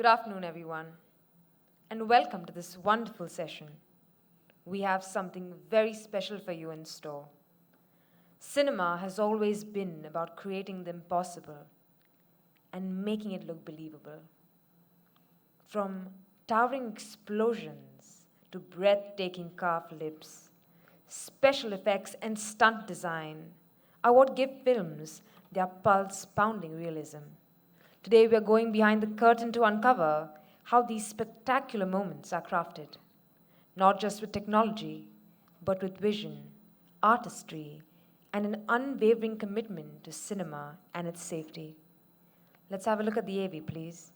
Good afternoon, everyone, and welcome to this wonderful session. We have something very special for you in store. Cinema has always been about creating the impossible and making it look believable. From towering explosions to breathtaking carved lips, special effects and stunt design are what give films their pulse-pounding realism. Today we are going behind the curtain to uncover how these spectacular moments are crafted, not just with technology, but with vision, artistry, and an unwavering commitment to cinema and its safety. Let's have a look at the AV, please.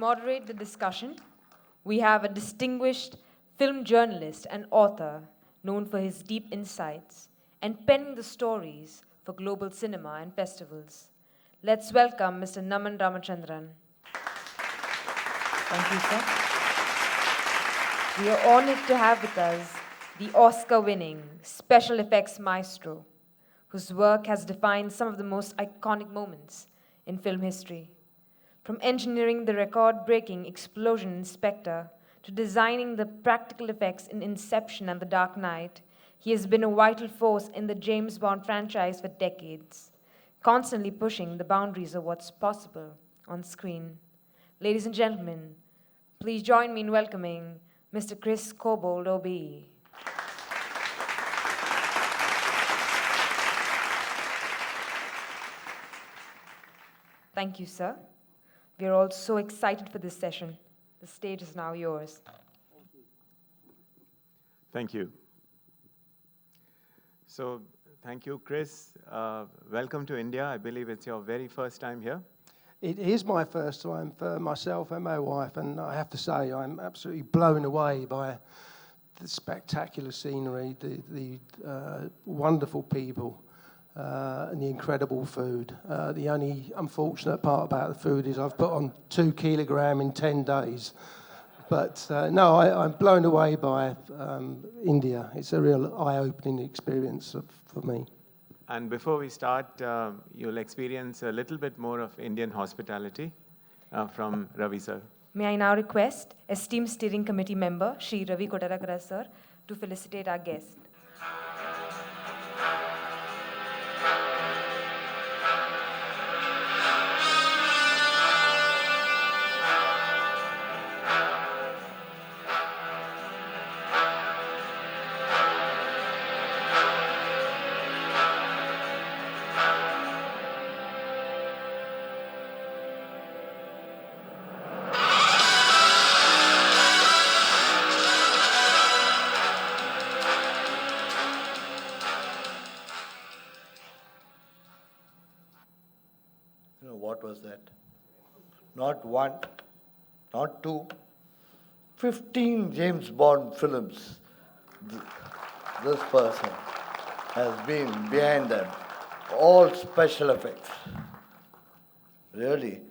Moderate the discussion, we have a distinguished film journalist and author known for his deep insights and penning the stories for global cinema and festivals. Let's welcome Mr. Naman Ramachandran. Thank you, sir. We are honored to have with us the Oscar-winning special effects maestro, whose work has defined some of the most iconic moments in film history. From engineering the record-breaking explosion in Spectre to designing the practical effects in Inception and The Dark Knight, he has been a vital force in the James Bond franchise for decades, constantly pushing the boundaries of what's possible on screen. Ladies and gentlemen, please join me in welcoming Mr. Chris Corbould OBE. Thank you, sir. We are all so excited for this session. The stage is now yours. Thank you. So, thank you, Chris. Welcome to India. I believe it's your very first time here. It is my first time for myself and my wife, and I have to say I'm absolutely blown away by the spectacular scenery, the wonderful people, and the incredible food. The only unfortunate part about the food is I've put on 2 kilograms in 10 days. But no, I'm blown away by India. It's a real eye-opening experience for me. And before we start, you'll experience a little bit more of Indian hospitality from Ravi sir. May I now request esteemed steering committee member, Shri Ravi Kotarakara sir, to felicitate our guest. What was that? Not 1, not 2, 15 James Bond films. This person has been behind them. All special effects. Really,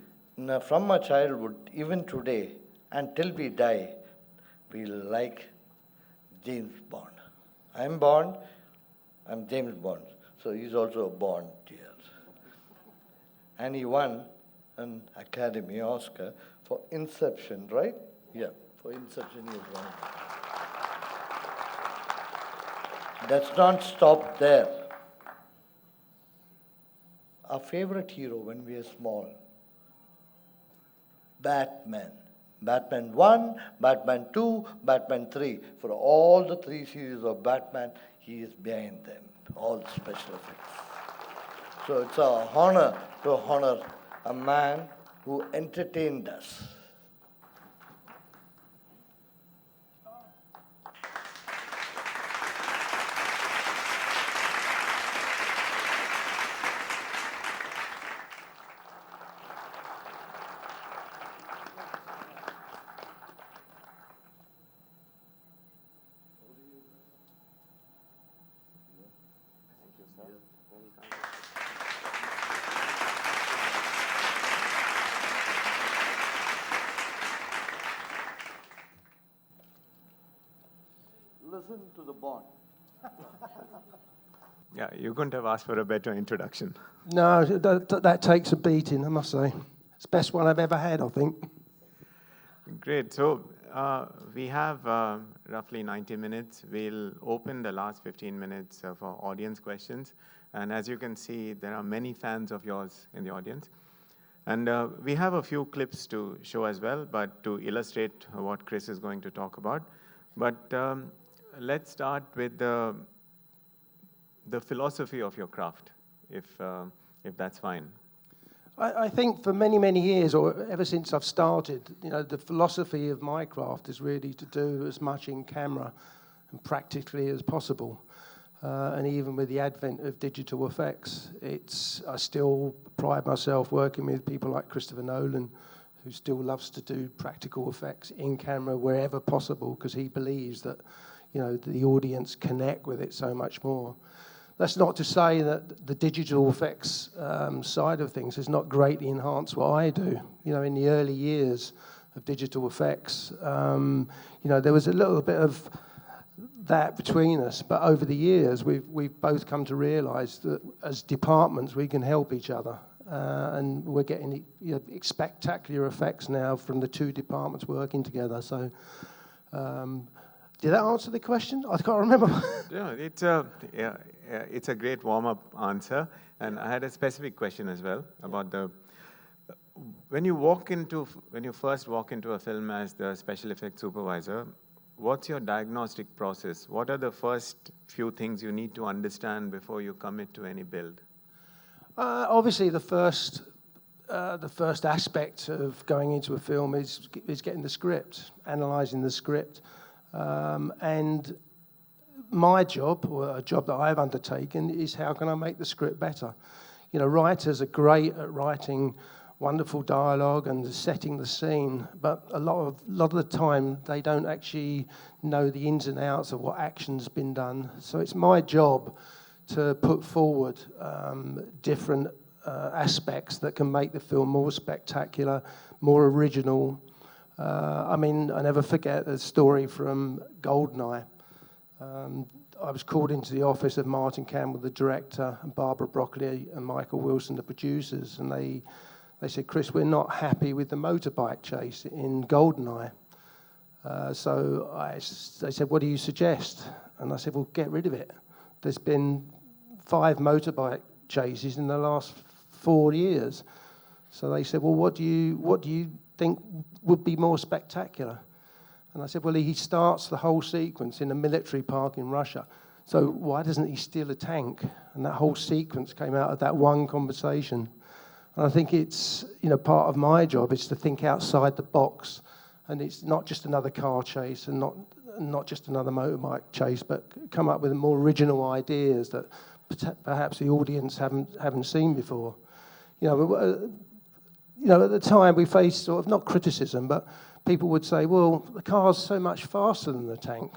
from our childhood, even today, until we die, we like James Bond. I'm Bond, I'm James Bond. So he's also a Bond here. And he won an Academy Oscar for Inception, right? Yeah, for Inception he won. Does not stop there. Our favorite hero when we are small, Batman. Batman 1, Batman 2, Batman 3. For all the 3 series of Batman, he is behind them, all the special effects. So it's an honor to honor a man who entertained us. Listen to the Bond. Yeah, you couldn't have asked for a better introduction. No, that takes a beating, I must say. It's the best one I've ever had, I think. Great. So we have roughly 90 minutes. We'll open the last 15 minutes for audience questions. And as you can see, there are many fans of yours in the audience. And we have a few clips to show as well, but to illustrate what Chris is going to talk about. But let's start with the philosophy of your craft, if that's fine. I think for many, many years, or ever since I've started, the philosophy of my craft is really to do as much in camera and practically as possible. And even with the advent of digital effects, I still pride myself working with people like Christopher Nolan, who still loves to do practical effects in camera wherever possible, because he believes that the audience connect with it so much more. That's not to say that the digital effects side of things has not greatly enhanced what I do. In the early years of digital effects, there was a little bit of that between us, but over the years we've both come to realise that as departments we can help each other, and we're getting spectacular effects now from the 2 departments working together. So. Did that answer the question? I can't remember. Yeah, it's a great warm-up answer. And I had a specific question as well about when you first walk into a film as the special effects supervisor, what's your diagnostic process? What are the first few things you need to understand before you commit to any build? Obviously, the first the first aspect of going into a film is getting the script, analysing the script. And my job, or a job that I've undertaken, is how can I make the script better? You know, writers are great at writing wonderful dialogue and setting the scene, but a lot of the time they don't actually know the ins and outs of what action's been done. So it's my job to put forward different aspects that can make the film more spectacular, more original. I mean, I never forget the story from GoldenEye. I was called into the office of Martin Campbell, the director, and Barbara Broccoli and Michael Wilson, the producers, and they said, Chris, we're not happy with the motorbike chase in GoldenEye. They said, what do you suggest? And I said, well, get rid of it. There's been 5 motorbike chases in the last 4 years. So they said, well, what do you think would be more spectacular? And I said, well, he starts the whole sequence in a military park in Russia. So why doesn't he steal a tank? And that whole sequence came out of that one conversation. And I think it's, you know, part of my job is to think outside the box. And it's not just another car chase and not just another motorbike chase, but come up with more original ideas that perhaps the audience haven't seen before. You know, at the time we faced sort of not criticism, but people would say, well, the car's so much faster than the tank.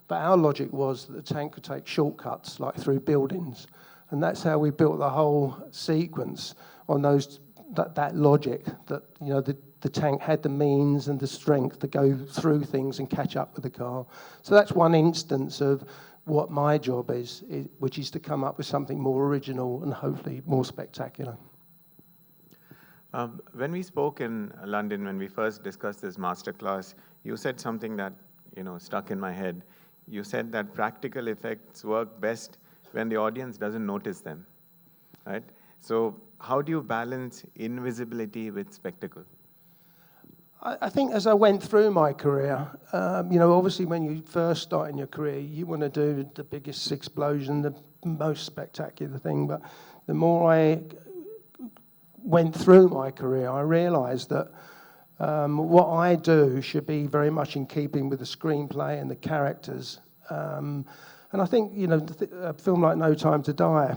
But our logic was that the tank could take shortcuts, like through buildings. And that's how we built the whole sequence on that logic, that, you know, the tank had the means and the strength to go through things and catch up with the car. So that's one instance of what my job is, which is to come up with something more original and hopefully more spectacular. When we spoke in London, when we first discussed this masterclass, you said something that, you know, stuck in my head. You said that practical effects work best when the audience doesn't notice them, right? So how do you balance invisibility with spectacle? I think as I went through my career, you know, obviously when you first start in your career, you want to do the biggest explosion, the most spectacular thing. But the more I went through my career, I realised that what I do should be very much in keeping with the screenplay and the characters. And I think, you know, a film like No Time to Die,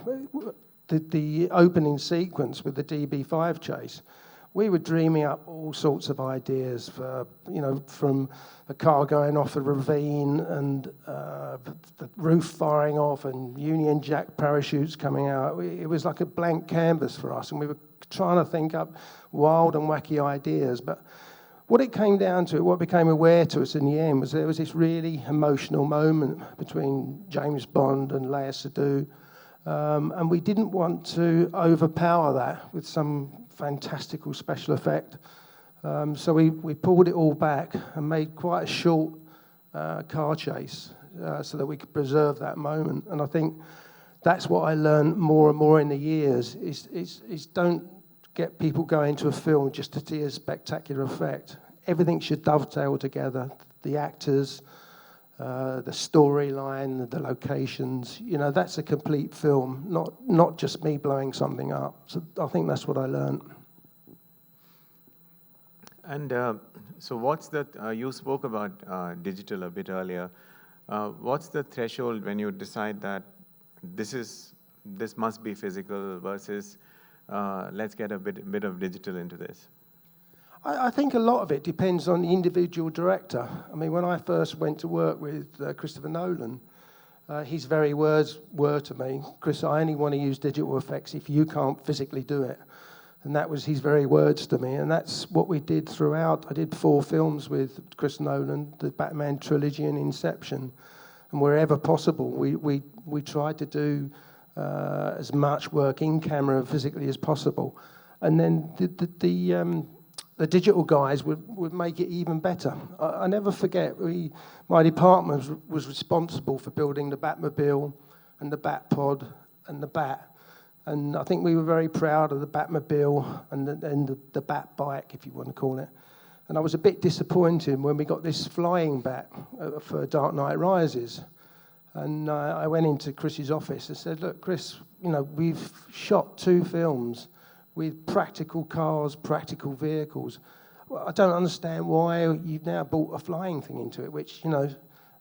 the opening sequence with the DB5 chase, we were dreaming up all sorts of ideas for, you know, from a car going off a ravine and the roof firing off and Union Jack parachutes coming out. It was like a blank canvas for us, and we were trying to think up wild and wacky ideas. But what it came down to, what became aware to us in the end, was there was this really emotional moment between James Bond and Léa Seydoux. And we didn't want to overpower that with some fantastical special effect. So we pulled it all back and made quite a short car chase so that we could preserve that moment. And I think that's what I learned more and more in the years, is don't get people going to a film just to see a spectacular effect. Everything should dovetail together. The actors, the storyline, the locations, you know, that's a complete film, not just me blowing something up. So I think that's what I learned. And so what's the, you spoke about digital a bit earlier. What's the threshold when you decide that this must be physical versus let's get a bit of digital into this? I think a lot of it depends on the individual director. I mean, when I first went to work with Christopher Nolan, his very words were to me, Chris, I only want to use digital effects if you can't physically do it. And that was his very words to me, and that's what we did throughout. I did 4 films with Chris Nolan, the Batman trilogy and Inception. And wherever possible, we tried to do as much work in camera physically as possible. And then the digital guys would make it even better. I never forget, my department was responsible for building the Batmobile and the Batpod and the Bat. And I think we were very proud of the Batmobile and the Bat bike, if you want to call it. And I was a bit disappointed when we got this flying Bat for Dark Knight Rises. And I went into Chris's office and said, look, Chris, you know, we've shot 2 films with practical cars, practical vehicles. Well, I don't understand why you've now brought a flying thing into it, which, you know,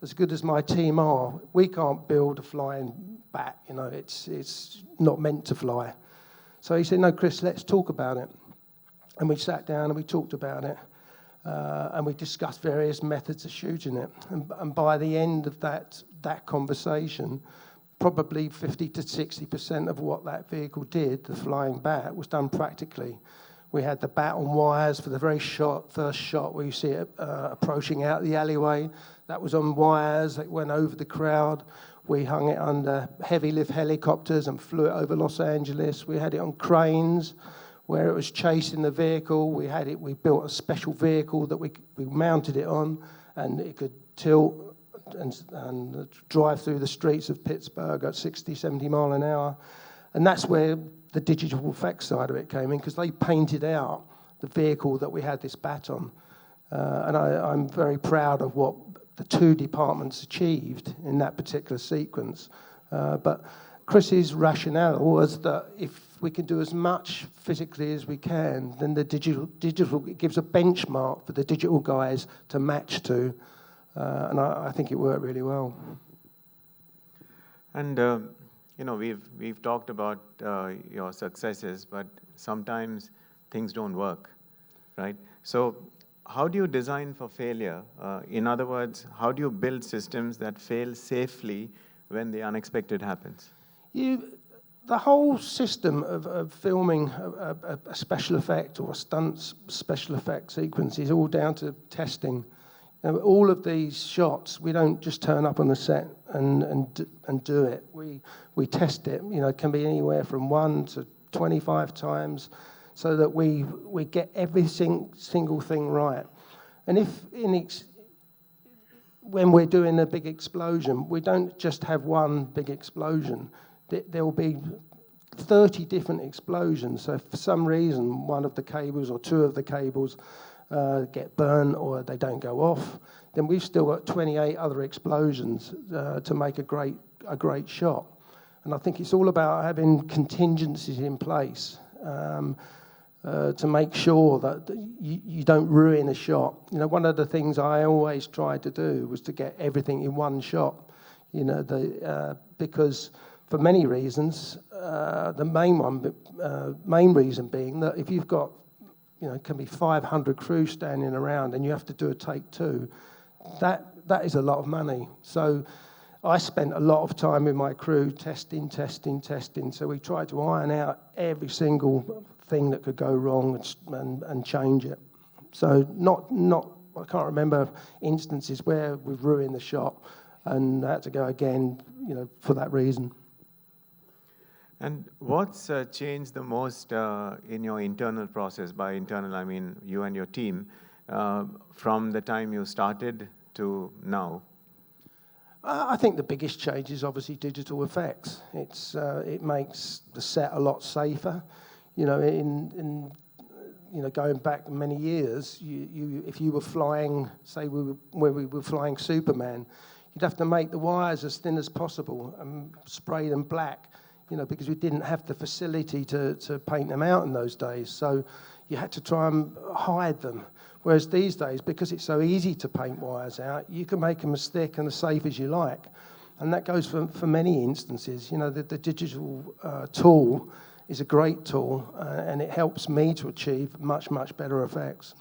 as good as my team are, we can't build a flying bat, you know, it's not meant to fly. So he said, no, Chris, let's talk about it. And we sat down and we talked about it, and we discussed various methods of shooting it. And by the end of that conversation, probably 50 to 60% of what that vehicle did, the flying bat, was done practically. We had the bat on wires for the very first shot where you see it approaching out the alleyway. That was on wires that went over the crowd. We hung it under heavy lift helicopters and flew it over Los Angeles. We had it on cranes where it was chasing the vehicle. We built a special vehicle that we mounted it on, and it could tilt and drive through the streets of Pittsburgh at 60, 70 mile an hour. And that's where the digital effects side of it came in, because they painted out the vehicle that we had this bat on. And I'm very proud of what the two departments achieved in that particular sequence. But Chris's rationale was that if we can do as much physically as we can, then the digital it gives a benchmark for the digital guys to match to. And I think it worked really well. And you know, we've talked about your successes, but sometimes things don't work, right? So how do you design for failure? In other words, how do you build systems that fail safely when the unexpected happens? The whole system of filming a special effect or a stunts special effect sequence is all down to testing. You know, all of these shots, we don't just turn up on the set and do it. We test it. You know, it can be anywhere from 1 to 25 times, so that we get every single thing right. And when we're doing a big explosion, we don't just have one big explosion. There will be 30 different explosions. So if for some reason one of the cables or two of the cables get burned or they don't go off, then we've still got 28 other explosions to make a great shot. And I think it's all about having contingencies in place to make sure that you don't ruin a shot. You know, one of the things I always tried to do was to get everything in one shot. You know, because for many reasons, the main reason being that if you've got, you know, it can be 500 crews standing around and you have to do a take two, that is a lot of money. So I spent a lot of time with my crew testing. So we tried to iron out every single thing that could go wrong and change it. So I can't remember instances where we've ruined the shot and had to go again, you know, for that reason. And what's changed the most in your internal process? By internal, I mean you and your team, from the time you started to now? I think the biggest change is obviously digital effects. It makes the set a lot safer. You know, in going back many years, if you were flying, say when we were flying Superman, you'd have to make the wires as thin as possible and spray them black. You know, because we didn't have the facility to paint them out in those days. So you had to try and hide them. Whereas these days, because it's so easy to paint wires out, you can make them as thick and as safe as you like. And that goes for many instances. You know, the digital tool is a great tool, and it helps me to achieve much, much better effects.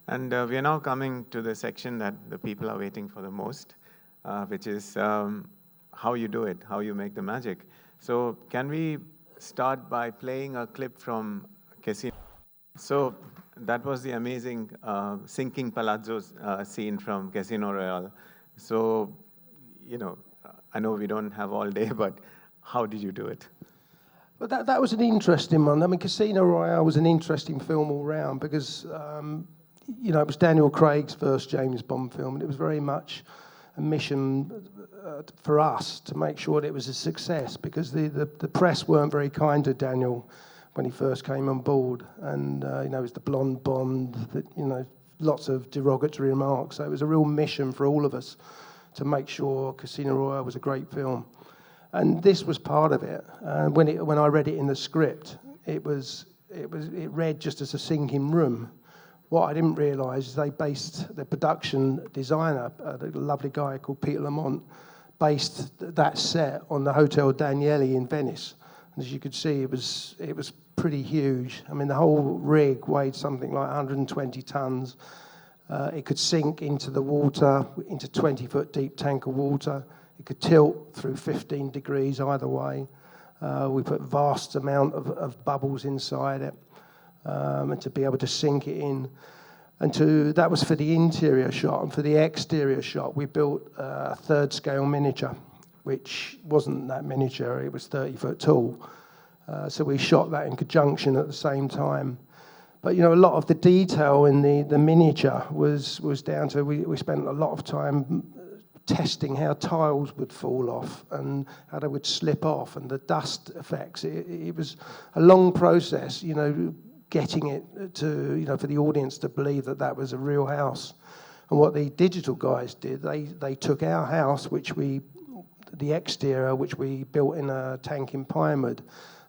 And we are now coming to the section that the people are waiting for the most, which is how you do it, how you make the magic. So can we start by playing a clip from Casino? So that was the amazing sinking palazzo scene from Casino Royale. So, you know, I know we don't have all day, but how did you do it? Well, that was an interesting one. I mean, Casino Royale was an interesting film all round because, you know, it was Daniel Craig's first James Bond film, and it was very much a mission for us to make sure that it was a success, because the press weren't very kind to Daniel when he first came on board, and you know, it was the blonde Bond, you know, lots of derogatory remarks. So it was a real mission for all of us to make sure Casino Royale was a great film, and this was part of it. When I read it in the script, it read just as a sinking room. What I didn't realise is they based the production designer, the lovely guy called Peter Lamont, based that set on the Hotel Daniele in Venice. And as you could see, it was pretty huge. I mean, the whole rig weighed something like 120 tons. It could sink into the water, into 20-foot deep tank of water. It could tilt through 15 degrees either way. We put vast amount of bubbles inside it, and to be able to sink it in. And that was for the interior shot. And for the exterior shot, we built a third scale miniature, which wasn't that miniature, it was 30 foot tall. So we shot that in conjunction at the same time. But, you know, a lot of the detail in the miniature was down to, we spent a lot of time testing how tiles would fall off and how they would slip off and the dust effects. It was a long process, you know, getting it to, you know, for the audience to believe that that was a real house. And what the digital guys did, they took our house, the exterior, which we built in a tank in Pinewood,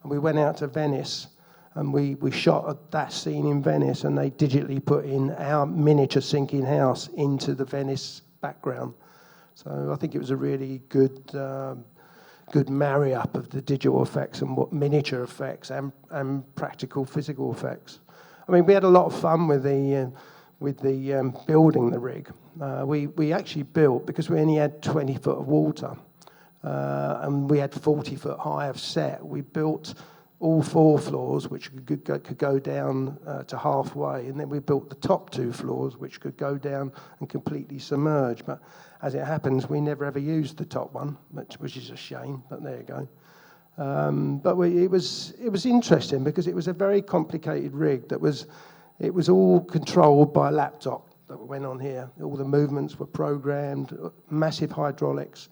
and we went out to Venice and we shot that scene in Venice, and they digitally put in our miniature sinking house into the Venice background. So I think it was a really good marry up of the digital effects and what miniature effects and practical physical effects. I mean, we had a lot of fun with the building the rig. We actually built, because we only had 20 foot of water, and we had 40 foot high of set. We built all 4 floors, which could go down to halfway, and then we built the top 2 floors, which could go down and completely submerge. But as it happens, we never ever used the top one, which is a shame. But there you go. But it was interesting because it was a very complicated rig it was all controlled by a laptop that went on here. All the movements were programmed, massive hydraulics.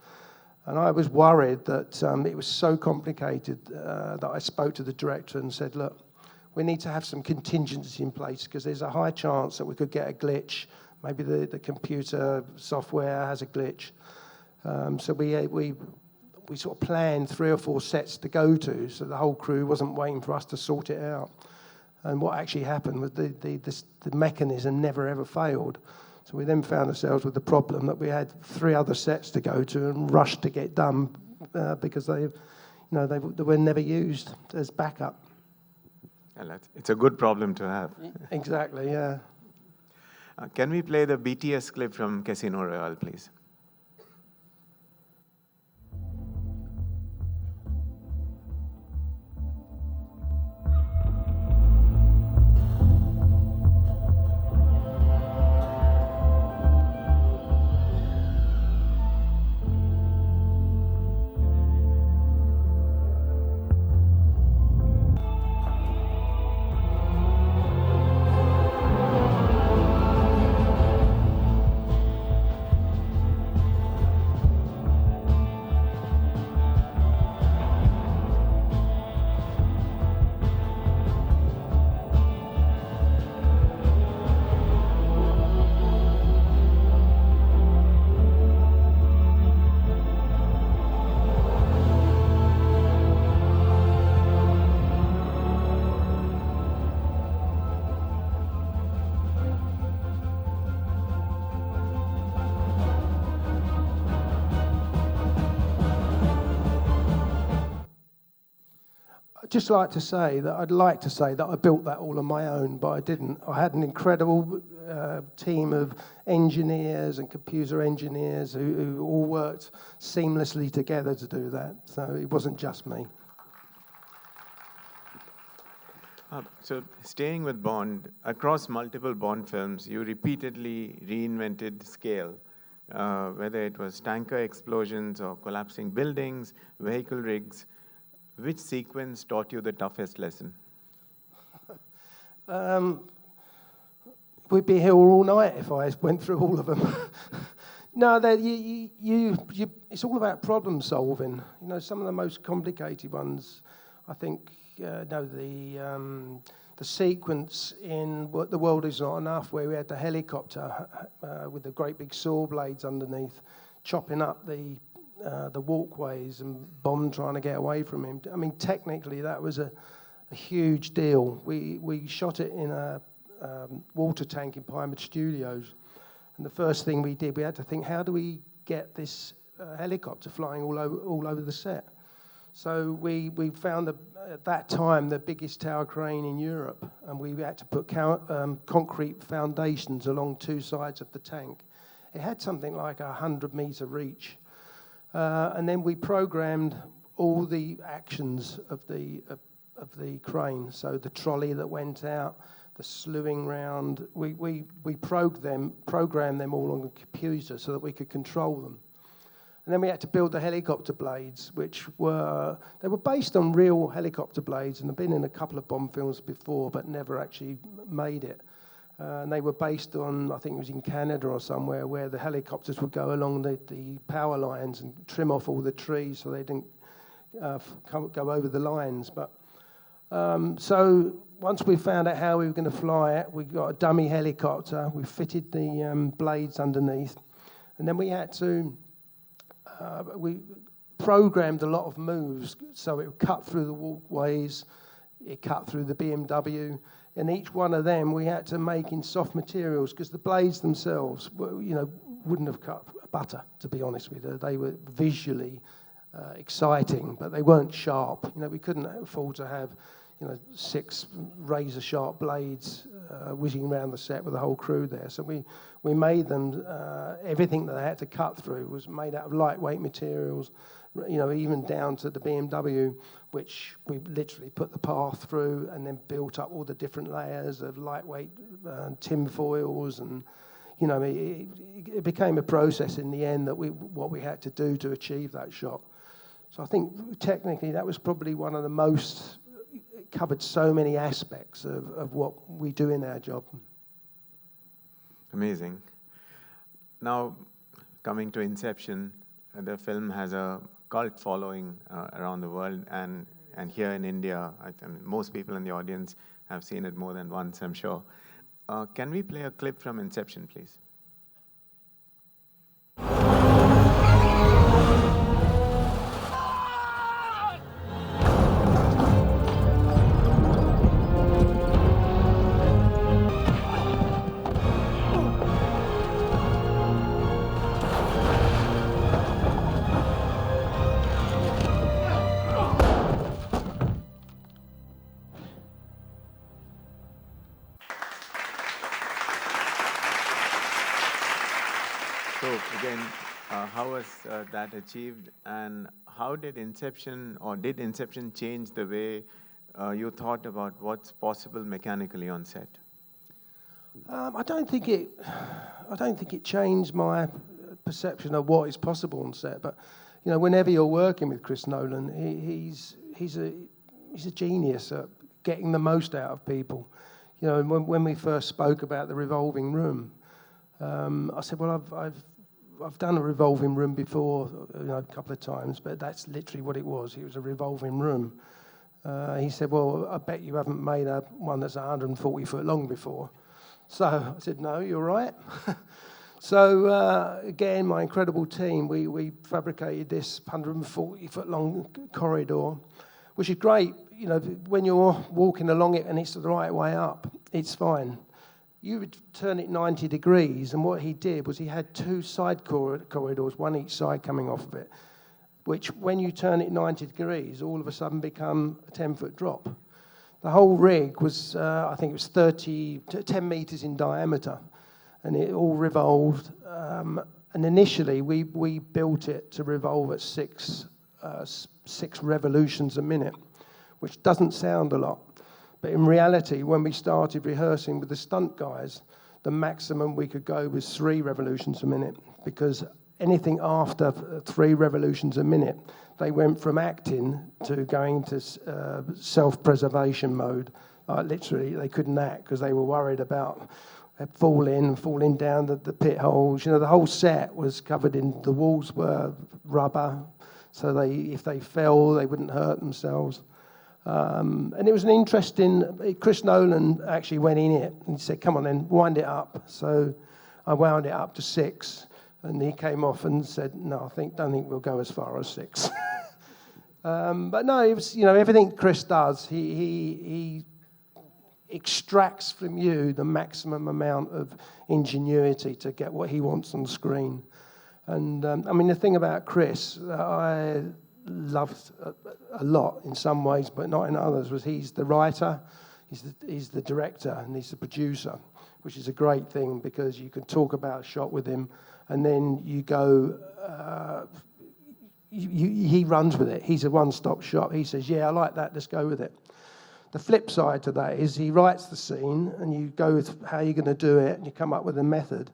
And I was worried that it was so complicated that I spoke to the director and said, look, we need to have some contingency in place because there's a high chance that we could get a glitch. Maybe the computer software has a glitch. So we sort of planned 3 or 4 sets to go to, so the whole crew wasn't waiting for us to sort it out. And what actually happened was the mechanism never ever failed. So we then found ourselves with the problem that we had 3 other sets to go to and rushed to get done because they were never used as backup. Well, it's a good problem to have. Exactly, yeah. Can we play the BTS clip from Casino Royale, please? Just like to say that I built that all on my own, but I didn't. I had an incredible team of engineers and computer engineers who all worked seamlessly together to do that. So it wasn't just me. So staying with Bond, across multiple Bond films, you repeatedly reinvented scale, whether it was tanker explosions or collapsing buildings, vehicle rigs. Which sequence taught you the toughest lesson? We'd be here all night if I went through all of them. No, it's all about problem solving. You know, some of the most complicated ones, I think, the sequence in The World Is Not Enough, where we had the helicopter with the great big saw blades underneath, chopping up the walkways and Bond trying to get away from him. I mean, technically, that was a a huge deal. We shot it in a water tank in Parliamentary Studios. And the first thing we did, we had to think, how do we get this helicopter flying all over the set? So we found, at that time, the biggest tower crane in Europe, and we had to put concrete foundations along two sides of the tank. It had something like 100-meter reach. And then we programmed all the actions of the crane. So the trolley that went out, the slewing round, we programmed them all on the computer so that we could control them. And then we had to build the helicopter blades, which were based on real helicopter blades and had been in a couple of Bond films before, but never actually made it. And they were based on, I think it was in Canada or somewhere, where the helicopters would go along the power lines and trim off all the trees so they didn't go over the lines. But so once we found out how we were going to fly it, we got a dummy helicopter, we fitted the blades underneath, and then we had to, we programmed a lot of moves, so it would cut through the walkways, it cut through the BMW, and each one of them we had to make in soft materials because the blades themselves wouldn't have cut butter, to be honest with you. They were visually exciting, but they weren't sharp. We couldn't afford to have 6 razor sharp blades whizzing around the set with the whole crew there. So we made them, everything that they had to cut through was made out of lightweight materials, even down to the BMW, which we literally put the path through and then built up all the different layers of lightweight tin foils, and it became a process in the end that what we had to do to achieve that shot. So I think technically that was probably one of the most, it covered so many aspects of what we do in our job. Amazing. Now, coming to Inception, the film has a cult following around the world, and here in India, I mean, most people in the audience have seen it more than once, I'm sure. Can we play a clip from Inception, please? So again, how was that achieved, and how did Inception change the way you thought about what's possible mechanically on set? I don't think it changed my perception of what is possible on set. But whenever you're working with Chris Nolan, he's a genius at getting the most out of people. When we first spoke about the revolving room, I said, well, I've done a revolving room before, a couple of times, but that's literally what it was. It was a revolving room. He said, well, I bet you haven't made one that's 140 foot long before. So I said, no, you're right. So again, my incredible team, we fabricated this 140 foot long corridor, which is great. When you're walking along it and it's the right way up, it's fine. You would turn it 90 degrees, and what he did was he had 2 side corridors, one each side coming off of it, which when you turn it 90 degrees, all of a sudden become a 10-foot drop. The whole rig was, I think it was 10 meters in diameter, and it all revolved. And initially, we built it to revolve at 6 revolutions a minute, which doesn't sound a lot. But in reality, when we started rehearsing with the stunt guys, the maximum we could go was 3 revolutions a minute, because anything after 3 revolutions a minute, they went from acting to going to self-preservation mode. Literally, they couldn't act because they were worried about falling down the pit holes. The whole set was covered in, the walls were rubber, so if they fell, they wouldn't hurt themselves. And it was an interesting, Chris Nolan actually went in it and he said, come on then, wind it up. So I wound it up to 6, and he came off and said, no, don't think we'll go as far as 6. But no, it was, everything Chris does, he extracts from you the maximum amount of ingenuity to get what he wants on screen. And the thing about Chris that I loved a lot in some ways, but not in others, was he's the writer, he's the director, and he's the producer, which is a great thing because you can talk about a shot with him, and then you go, he runs with it. He's a one-stop shop. He says, yeah, I like that, let's go with it. The flip side to that is he writes the scene, and you go with how you're going to do it, and you come up with a method.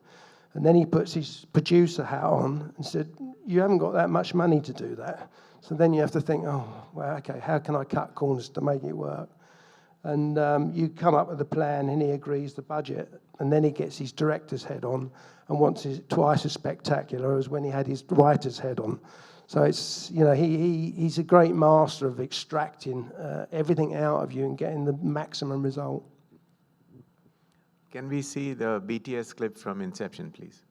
And then he puts his producer hat on and said, you haven't got that much money to do that. So then you have to think, oh, well, okay, how can I cut corners to make it work? And you come up with a plan, and he agrees the budget, and then he gets his director's head on and wants it twice as spectacular as when he had his writer's head on. So it's, he's a great master of extracting everything out of you and getting the maximum result. Can we see the BTS clip from Inception, please?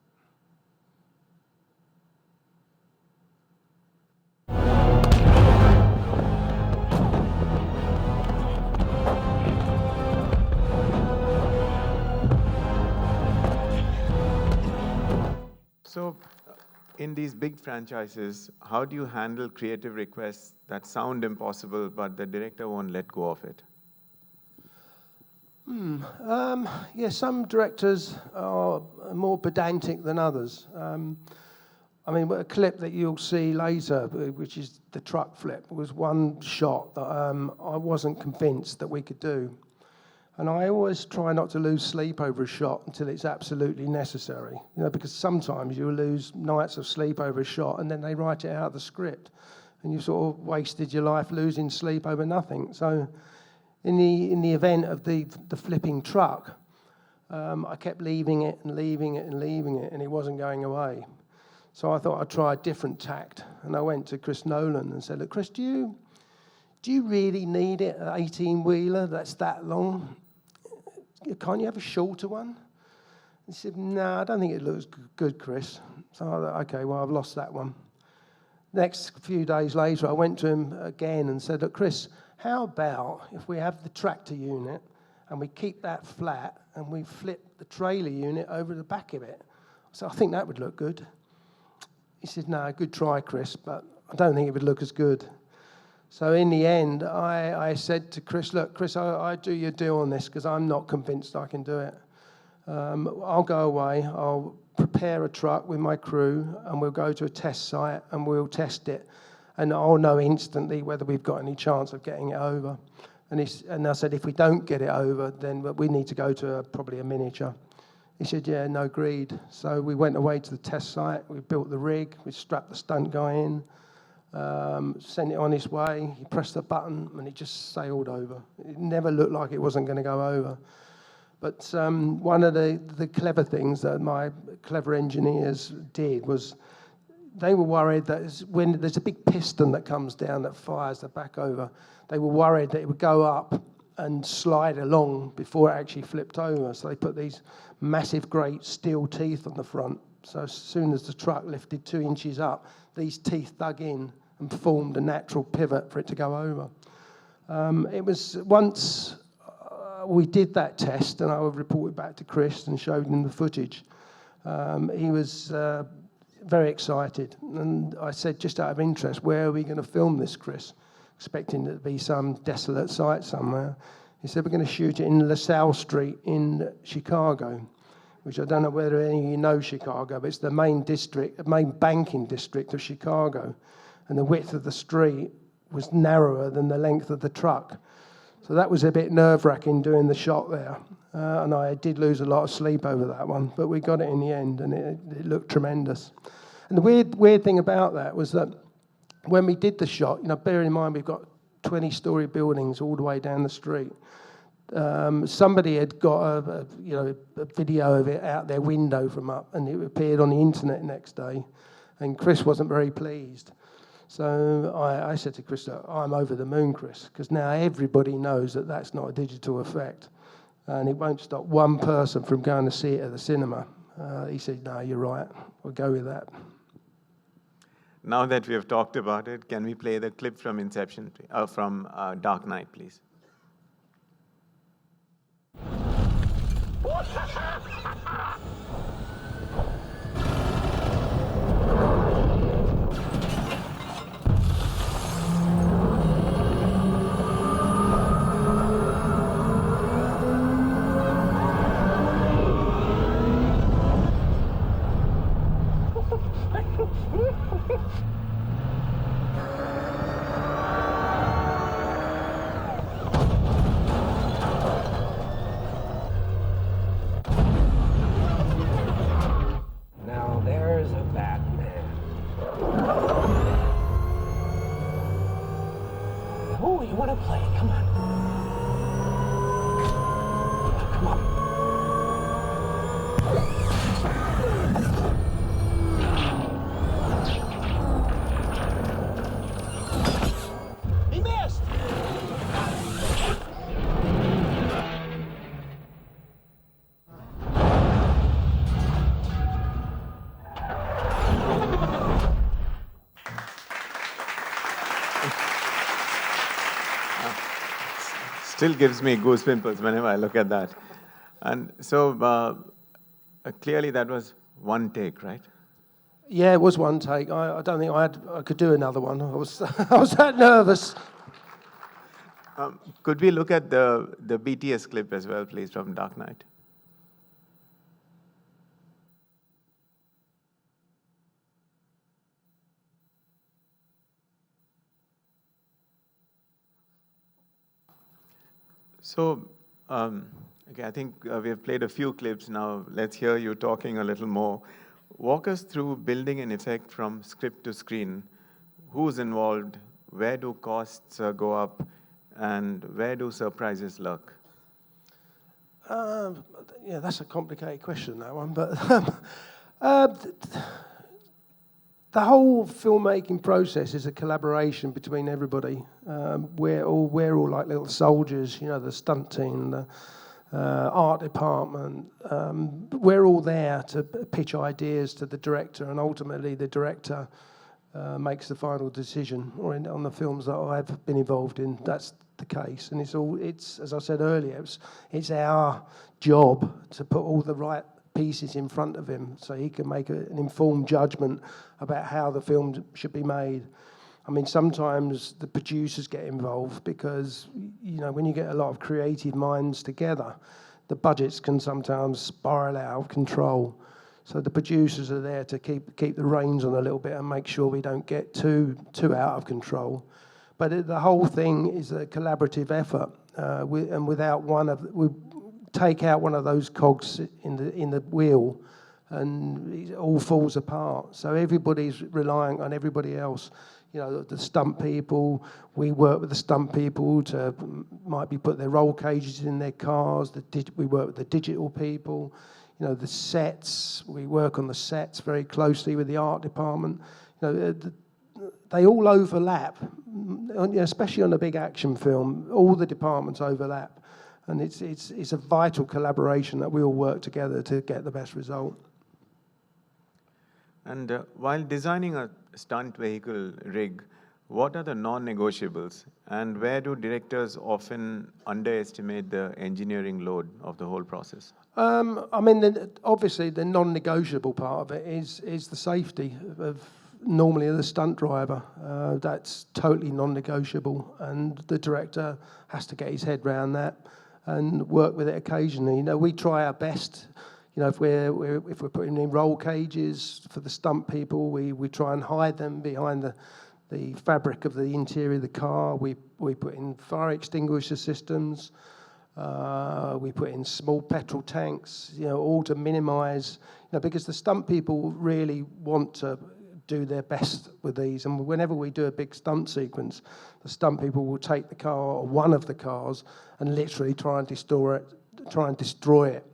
So, in these big franchises, how do you handle creative requests that sound impossible, but the director won't let go of it? Some directors are more pedantic than others. A clip that you'll see later, which is the truck flip, was one shot that I wasn't convinced that we could do. And I always try not to lose sleep over a shot until it's absolutely necessary. Because sometimes you lose nights of sleep over a shot and then they write it out of the script. And you sort of wasted your life losing sleep over nothing. So in the event of the flipping truck, I kept leaving it and leaving it and leaving it, and it wasn't going away. So I thought I'd try a different tact. And I went to Chris Nolan and said, look, Chris, do you really need it, an 18-wheeler that's that long? Can't you have a shorter one? He said, no, I don't think it looks good, Chris. So I thought, okay, well, I've lost that one. Next few days later, I went to him again and said, look, Chris, how about if we have the tractor unit and we keep that flat and we flip the trailer unit over the back of it? So I think that would look good. He said, no, good try, Chris, but I don't think it would look as good. So in the end, I said to Chris, look, Chris, I do your deal on this because I'm not convinced I can do it. I'll go away, I'll prepare a truck with my crew, and we'll go to a test site and we'll test it. And I'll know instantly whether we've got any chance of getting it over. And I said, if we don't get it over, then we need to go to probably a miniature. He said, yeah, no, agreed. So we went away to the test site, we built the rig, we strapped the stunt guy in, sent it on his way, he pressed the button and it just sailed over. It never looked like it wasn't going to go over. But one of the clever things that my clever engineers did was they were worried that when there's a big piston that comes down that fires the back over, they were worried that it would go up and slide along before it actually flipped over. So they put these massive, great steel teeth on the front. So as soon as the truck lifted 2 inches up, these teeth dug in and formed a natural pivot for it to go over. It was once we did that test, and I reported back to Chris and showed him the footage. He was very excited, and I said, just out of interest, where are we going to film this, Chris? Expecting it to be some desolate site somewhere. He said, we're going to shoot it in LaSalle Street in Chicago, which I don't know whether any of you know Chicago, but it's the main banking district of Chicago. And the width of the street was narrower than the length of the truck. So that was a bit nerve-wracking doing the shot there. And I did lose a lot of sleep over that one, but we got it in the end, and it looked tremendous. And the weird thing about that was that when we did the shot, bear in mind we've got 20-story buildings all the way down the street. Somebody had got a video of it out their window from up, and it appeared on the internet next day, and Chris wasn't very pleased. So I said to Chris, I'm over the moon, Chris, because now everybody knows that that's not a digital effect, and it won't stop one person from going to see it at the cinema. He said, no, you're right, we'll go with that. now that we have talked about it, can we play the clip from Inception, from Dark Knight, please? Now there's a Batman. Oh, you want to play? Come on. Come on. He missed! Still gives me goosebumps whenever I look at that. And so clearly that was one take, right? Yeah, it was one take. I don't think I could do another one. I was I was that nervous. Could we look at the BTS clip as well, please, from Dark Knight? So, okay, I think we have played a few clips now. Let's hear you talking a little more. Walk us through building an effect from script to screen. Who's involved? Where do costs go up? And where do surprises lurk? Yeah, that's a complicated question, that one. But the whole filmmaking process is a collaboration between everybody. We're all like little soldiers, you know, the stunt team, the art department. We're all there to pitch ideas to the director, and ultimately the director makes the final decision. Or on the films that I've been involved in, that's the case. And it's as I said earlier, it's our job to put all the right pieces in front of him so he can make an informed judgment about how the film should be made. I mean, sometimes the producers get involved because, you know, when you get a lot of creative minds together, the budgets can sometimes spiral out of control. So the producers are there to keep the reins on a little bit and make sure we don't get too out of control. But the whole thing is a collaborative effort, and without we take out one of those cogs in the wheel, and it all falls apart. So everybody's relying on everybody else. You know, the stunt people, we work with the stunt people to might be put their roll cages in their cars. We work with the digital people. You know, the sets, we work on the sets very closely with the art department. You know, they all overlap, especially on a big action film. All the departments overlap. And it's a vital collaboration that we all work together to get the best result. And while designing a stunt vehicle rig, what are the non-negotiables? And where do directors often underestimate the engineering load of the whole process? I mean, obviously the non-negotiable part of it is the safety of normally the stunt driver. That's totally non-negotiable, and the director has to get his head around that and work with it occasionally. You know, we try our best. You know, if we're putting in roll cages for the stunt people, we try and hide them behind the fabric of the interior of the car. We put in fire extinguisher systems. We put in small petrol tanks. You know, all to minimise. You know, because the stunt people really want to do their best with these, and whenever we do a big stunt sequence, the stunt people will take the car or one of the cars and literally try and destroy it.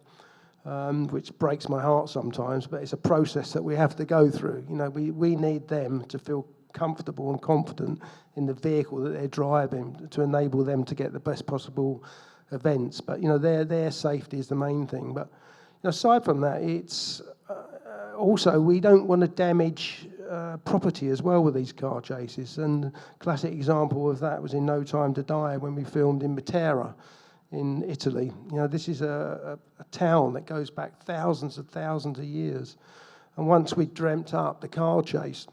Which breaks my heart sometimes, but it's a process that we have to go through. You know, we need them to feel comfortable and confident in the vehicle that they're driving to enable them to get the best possible events. But, you know, their safety is the main thing. But, you know, aside from that, it's also we don't want to damage property as well with these car chases. And classic example of that was in No Time to Die when we filmed in Matera in Italy. You know, this is a town that goes back thousands of years. And once we dreamt up the car chase,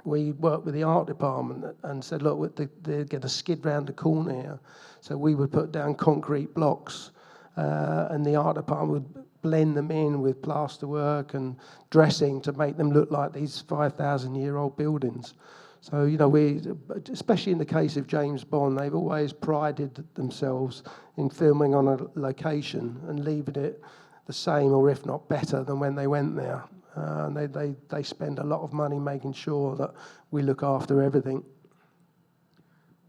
we worked with the art department and said, look, they're going to skid round the corner here. So we would put down concrete blocks and the art department would blend them in with plasterwork and dressing to make them look like these 5,000-year-old buildings. So, you know, we, especially in the case of James Bond, they've always prided themselves in filming on a location and leaving it the same, or if not better, than when they went there. And they spend a lot of money making sure that we look after everything.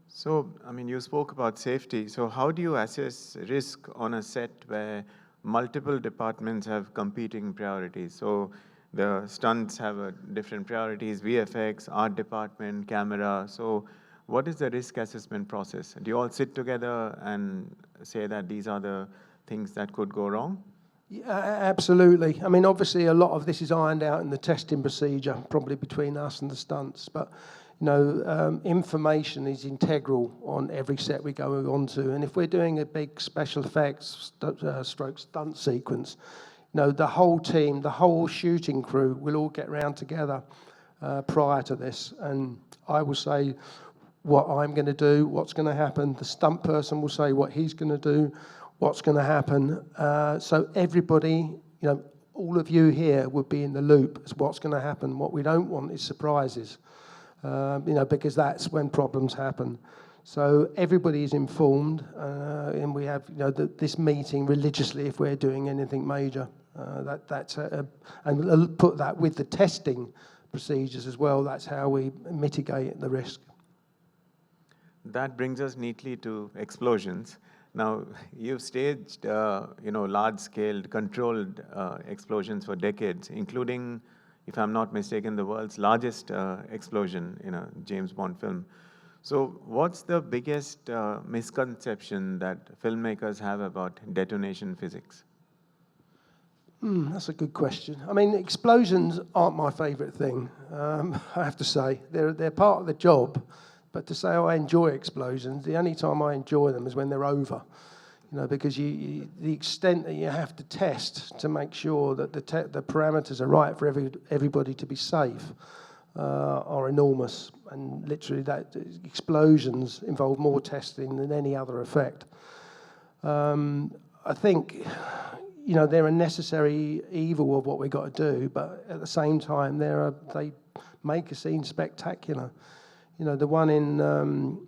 So, I mean, you spoke about safety. So how do you assess risk on a set where multiple departments have competing priorities? So the stunts have different priorities, VFX, art department, camera. So what is the risk assessment process? Do you all sit together and say that these are the things that could go wrong? Yeah, absolutely. I mean, obviously, a lot of this is ironed out in the testing procedure, probably between us and the stunts. But, you know, information is integral on every set we go onto. And if we're doing a big special effects stroke stunt sequence, you know, the whole team, the whole shooting crew will all get round together prior to this. And I will say what I'm going to do, what's going to happen. The stunt person will say what he's going to do, what's going to happen. So everybody, you know, all of you here would be in the loop as what's going to happen. What we don't want is surprises, you know, because that's when problems happen. So everybody is informed, and we have, you know, this meeting religiously if we're doing anything major. And put that with the testing procedures as well. That's how we mitigate the risk. That brings us neatly to explosions. Now, you've staged, you know, large-scale, controlled explosions for decades, including, if I'm not mistaken, the world's largest explosion in a James Bond film. So what's the biggest misconception that filmmakers have about detonation physics? That's a good question. I mean, explosions aren't my favourite thing, I have to say. They're part of the job. But to say, oh, I enjoy explosions, the only time I enjoy them is when they're over. You know, because the extent that you have to test to make sure that the parameters are right for everybody to be safe are enormous. And literally, that explosions involve more testing than any other effect. I think, you know, they're a necessary evil of what we've got to do, but at the same time, they make a scene spectacular. You know, the one in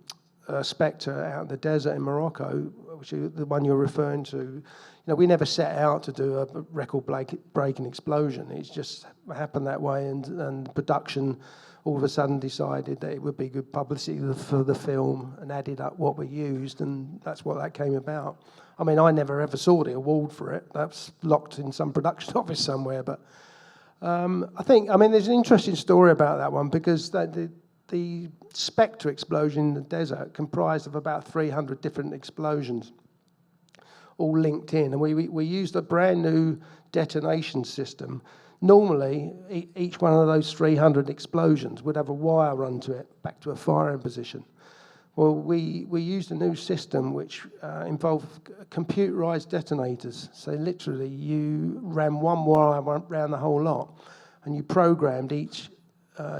Spectre out in the desert in Morocco, which is the one you're referring to, you know, we never set out to do a record-breaking explosion. It's just happened that way, and production all of a sudden decided that it would be good publicity for the film and added up what we used, and that's what that came about. I mean, I never ever saw the award for it. That's locked in some production office somewhere, but I mean, there's an interesting story about that one, because the Spectre explosion in the desert comprised of about 300 different explosions, all linked in. And we used a brand new detonation system. Normally, each one of those 300 explosions would have a wire run to it, back to a firing position. Well, we used a new system which involved computerized detonators. So literally, you ran one wire around the whole lot, and you programmed each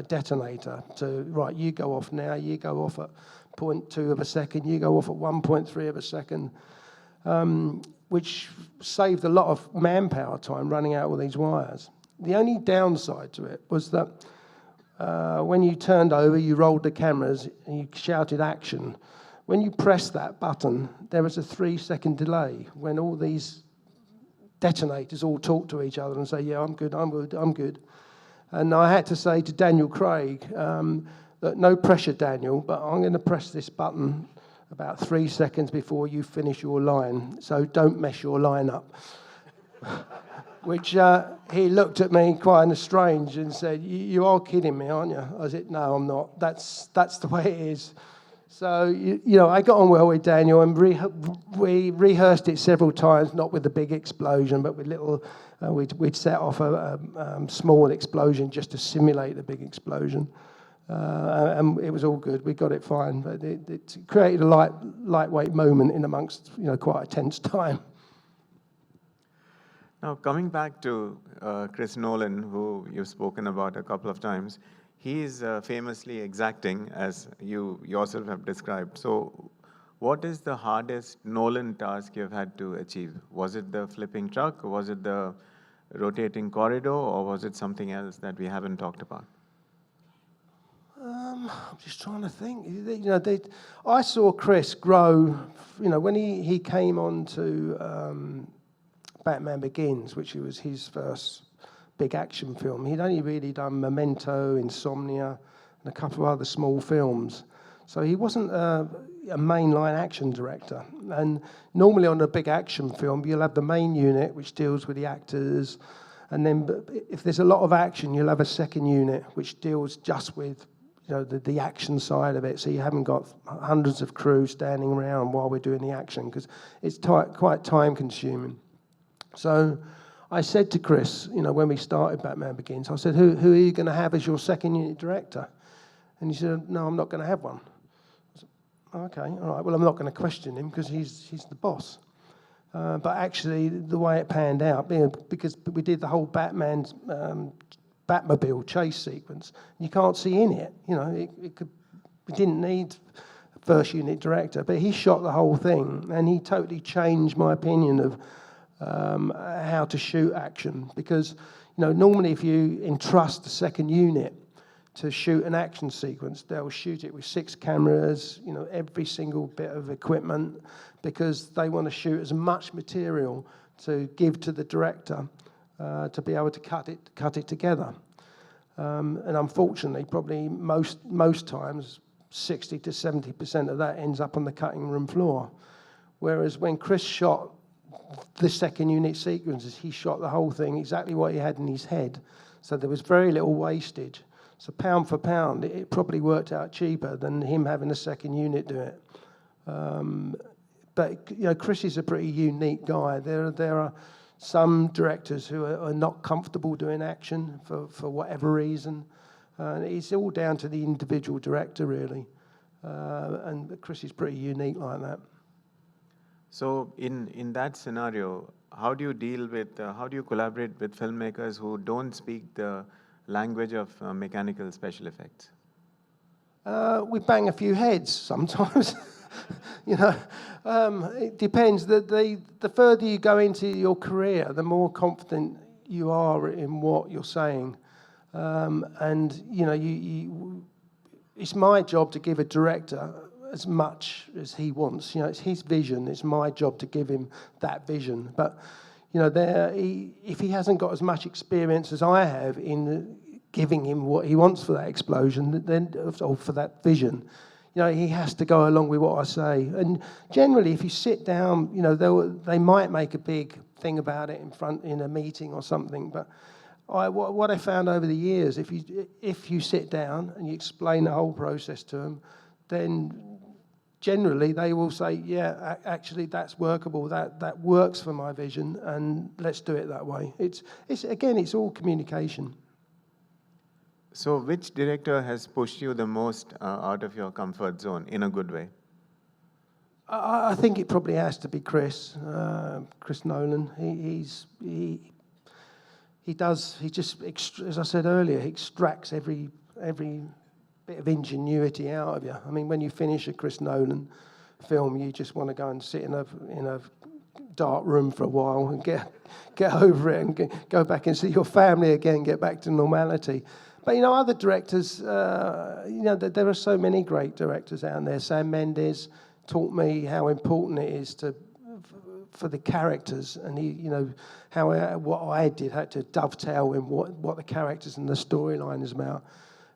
detonator to, right, you go off now, you go off at 0.2 of a second, you go off at 1.3 of a second, which saved a lot of manpower time running out all these wires. The only downside to it was that when you turned over, you rolled the cameras and you shouted action. When you pressed that button, there was a 3-second delay when all these detonators all talk to each other and say, yeah, I'm good, I'm good, I'm good. And I had to say to Daniel Craig, that no pressure, Daniel, but I'm going to press this button about 3 seconds before you finish your line, so don't mess your line up. Which he looked at me quite strange and said, you are kidding me, aren't you? I said, no, I'm not. That's the way it is. So, I got on well with Daniel, and we rehearsed it several times, not with the big explosion, but with little, we'd set off a small explosion just to simulate the big explosion. And it was all good. We got it fine, but it created a lightweight moment in amongst, quite a tense time. Now, coming back to Chris Nolan, who you've spoken about a couple of times, he's famously exacting, as you yourself have described. So what is the hardest Nolan task you've had to achieve? Was it the flipping truck? Was it the rotating corridor? Or was it something else that we haven't talked about? I'm just trying to think. I saw Chris grow, when he came on to Batman Begins, which was his first big action film. He'd only really done Memento, Insomnia, and a couple of other small films. So he wasn't a mainline action director. And normally on a big action film, you'll have the main unit, which deals with the actors. And then if there's a lot of action, you'll have a second unit, which deals just with the action side of it. So you haven't got hundreds of crew standing around while we're doing the action, because it's quite time-consuming. So I said to Chris, when we started Batman Begins, I said, who are you going to have as your second unit director? And he said, no, I'm not going to have one. I said, okay, all right, well, I'm not going to question him because he's the boss. But actually, the way it panned out, because we did the whole Batman's Batmobile chase sequence, you can't see in it. We didn't need first unit director, but he shot the whole thing, and he totally changed my opinion of how to shoot action, because normally if you entrust the second unit to shoot an action sequence, they'll shoot it with 6 cameras, every single bit of equipment, because they want to shoot as much material to give to the director to be able to cut it together. And unfortunately, probably most times 60 to 70% of that ends up on the cutting room floor. Whereas when Chris shot the second unit sequences, he shot the whole thing exactly what he had in his head. So there was very little wastage. So pound for pound, it probably worked out cheaper than him having a second unit do it. But Chris is a pretty unique guy. There are some directors who are not comfortable doing action for whatever reason. It's all down to the individual director, really. And Chris is pretty unique like that. So in that scenario, how do you collaborate with filmmakers who don't speak the language of mechanical special effects? We bang a few heads sometimes. It depends. The further you go into your career, the more confident you are in what you're saying. It's my job to give a director as much as he wants. It's his vision. It's my job to give him that vision. But if he hasn't got as much experience as I have in giving him what he wants for that explosion, or for that vision, he has to go along with what I say. And generally, if you sit down, they might make a big thing about it in a meeting or something. But what I found over the years, if you sit down and you explain the whole process to them, then generally they will say, yeah, actually that's workable, that works for my vision, and let's do it that way. It's all communication. So which director has pushed you the most out of your comfort zone in a good way? I think it probably has to be Chris Nolan. He just, as I said earlier, he extracts every bit of ingenuity out of you. I mean, when you finish a Chris Nolan film, you just want to go and sit in a dark room for a while and get over it and go back and see your family again, get back to normality. But other directors, there are so many great directors out there. Sam Mendes taught me how important it is for the characters, and how what I did had to dovetail in what the characters and the storyline is about.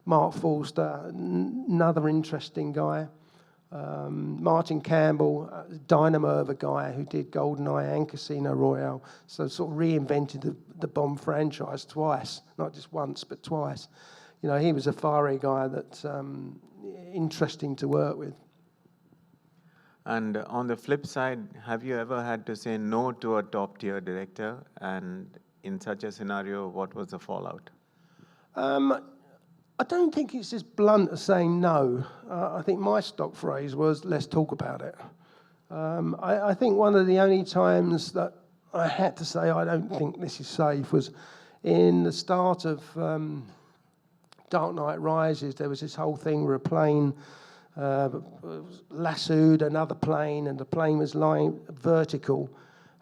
Mark Forster, another interesting guy. Martin Campbell, dynamo of a guy who did GoldenEye and Casino Royale, so sort of reinvented the Bond franchise twice, not just once, but twice. He was a fiery guy that's interesting to work with. And on the flip side, have you ever had to say no to a top-tier director? And in such a scenario, what was the fallout? I don't think it's as blunt as saying no. I think my stock phrase was, let's talk about it. I think one of the only times that I had to say I don't think this is safe was in the start of Dark Knight Rises. There was this whole thing where a plane lassoed another plane, and the plane was lying vertical.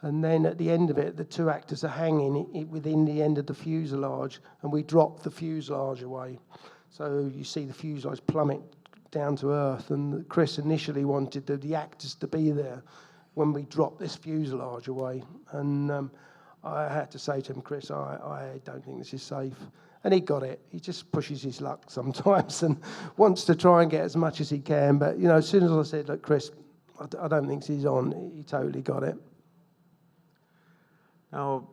And then at the end of it, the two actors are hanging within the end of the fuselage, and we dropped the fuselage away. So you see the fuselage plummet down to earth, and Chris initially wanted the actors to be there when we dropped this fuselage away. And I had to say to him, Chris, I don't think this is safe. And he got it. He just pushes his luck sometimes and wants to try and get as much as he can. But, as soon as I said, look, Chris, I don't think this is on, he totally got it. Now,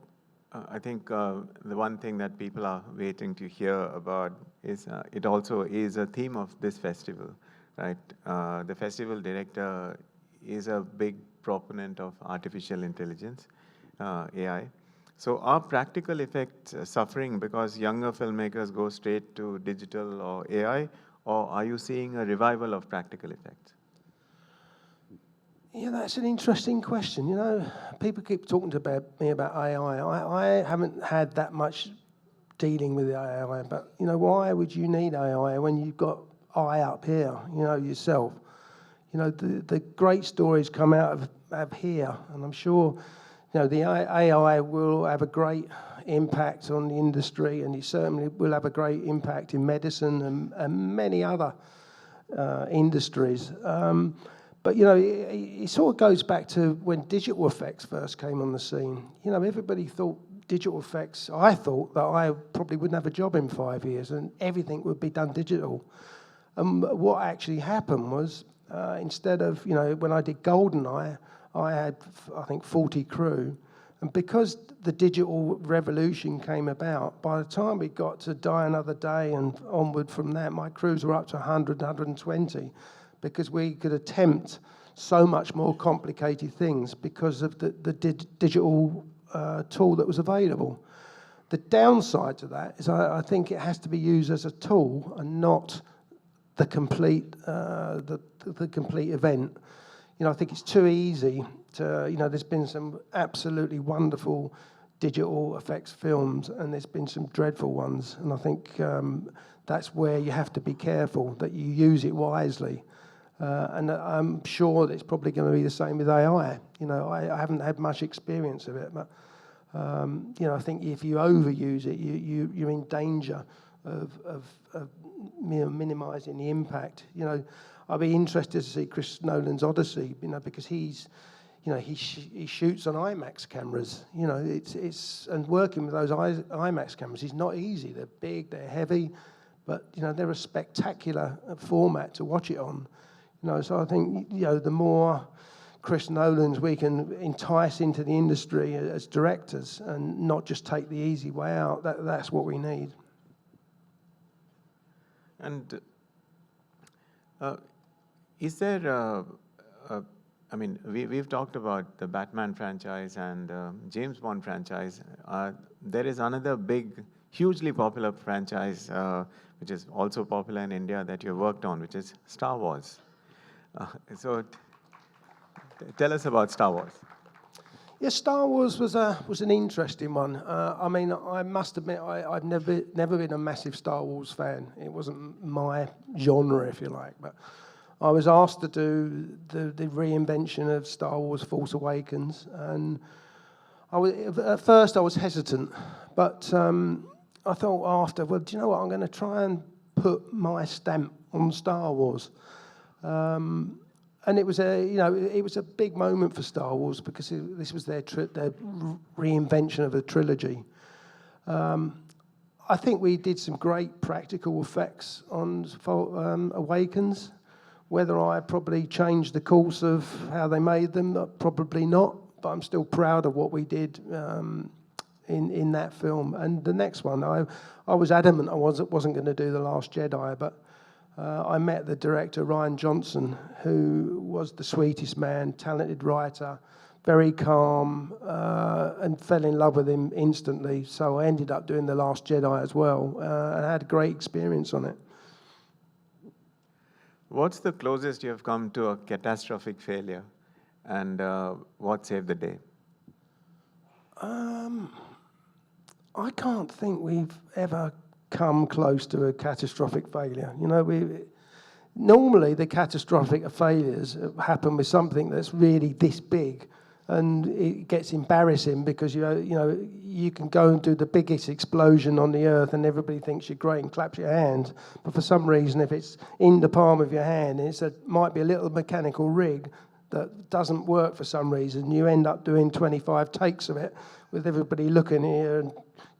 I think the one thing that people are waiting to hear about is it also is a theme of this festival, right? The festival director is a big proponent of artificial intelligence, AI. So are practical effects suffering because younger filmmakers go straight to digital or AI, or are you seeing a revival of practical effects? Yeah, that's an interesting question. People keep talking to me about AI. I haven't had that much dealing with AI, but, why would you need AI when you've got I up here, yourself? The great stories come out of here, and I'm sure, the AI will have a great impact on the industry, and it certainly will have a great impact in medicine and many other industries. But, it sort of goes back to when digital effects first came on the scene. Everybody thought digital effects, I thought that I probably wouldn't have a job in 5 years and everything would be done digital. And what actually happened was, instead of, when I did GoldenEye, I had, I think, 40 crew. And because the digital revolution came about, by the time we got to Die Another Day and onward from that, my crews were up to 100, 120. Because we could attempt so much more complicated things because of the digital tool that was available. The downside to that is I think it has to be used as a tool and not the complete the complete event. I think it's too easy to, there's been some absolutely wonderful digital effects films and there's been some dreadful ones. And I think that's where you have to be careful that you use it wisely. And I'm sure that it's probably going to be the same with AI. I haven't had much experience of it, but I think if you overuse it, you're in danger of minimising the impact. I'd be interested to see Chris Nolan's Odyssey, because he shoots on IMAX cameras. It's and working with those IMAX cameras is not easy. They're big, they're heavy, but they're a spectacular format to watch it on. So I think the more Chris Nolans we can entice into the industry as directors and not just take the easy way out, that's what we need. And is there we've talked about the Batman franchise and James Bond franchise. There is another big, hugely popular franchise which is also popular in India that you worked on, which is Star Wars. So tell us about Star Wars. Yeah, Star Wars was an interesting one. I must admit, I've never been a massive Star Wars fan. It wasn't my genre, if you like. But I was asked to do the reinvention of Star Wars Force Awakens. And at first I was hesitant. But I thought after, well, do you know what? I'm going to try and put my stamp on Star Wars. And it was a big moment for Star Wars because this was their reinvention of a trilogy. I think we did some great practical effects on Awakens. Whether I probably changed the course of how they made them, probably not. But I'm still proud of what we did in that film. And the next one, I was adamant I wasn't going to do The Last Jedi, but I met the director, Ryan Johnson, who was the sweetest man, talented writer, very calm, and fell in love with him instantly. So I ended up doing The Last Jedi as well, and had a great experience on it. What's the closest you have come to a catastrophic failure, and what saved the day? I can't think we've ever come close to a catastrophic failure. You know, normally the catastrophic failures happen with something that's really this big, and it gets embarrassing because you can go and do the biggest explosion on the earth and everybody thinks you're great and claps your hands, but for some reason if it's in the palm of your hand and might be a little mechanical rig that doesn't work for some reason, you end up doing 25 takes of it with everybody looking at you and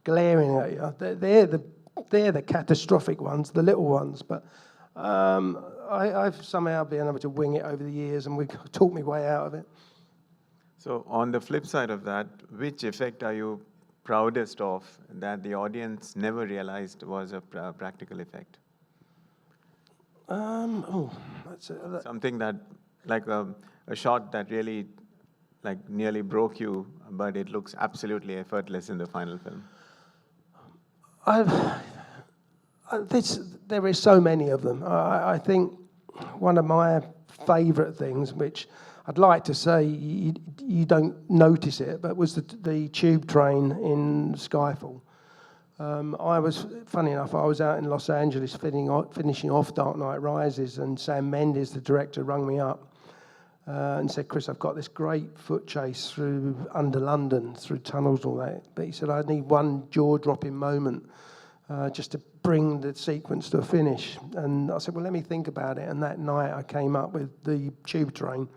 glaring at you. They're the catastrophic ones, the little ones, but I've somehow been able to wing it over the years and we've talked my way out of it. So on the flip side of that, which effect are you proudest of that the audience never realized was a practical effect? Something that, like a shot that really nearly broke you, but it looks absolutely effortless in the final film. There is so many of them. I think one of my favourite things, which I'd like to say you don't notice it, but was the tube train in Skyfall. Funny enough, I was out in Los Angeles finishing off Dark Knight Rises, and Sam Mendes, the director, rung me up and said, "Chris, I've got this great foot chase under London, through tunnels and all that." But he said, "I need one jaw-dropping moment just to bring the sequence to a finish." And I said, "Well, let me think about it." And that night I came up with the tube train.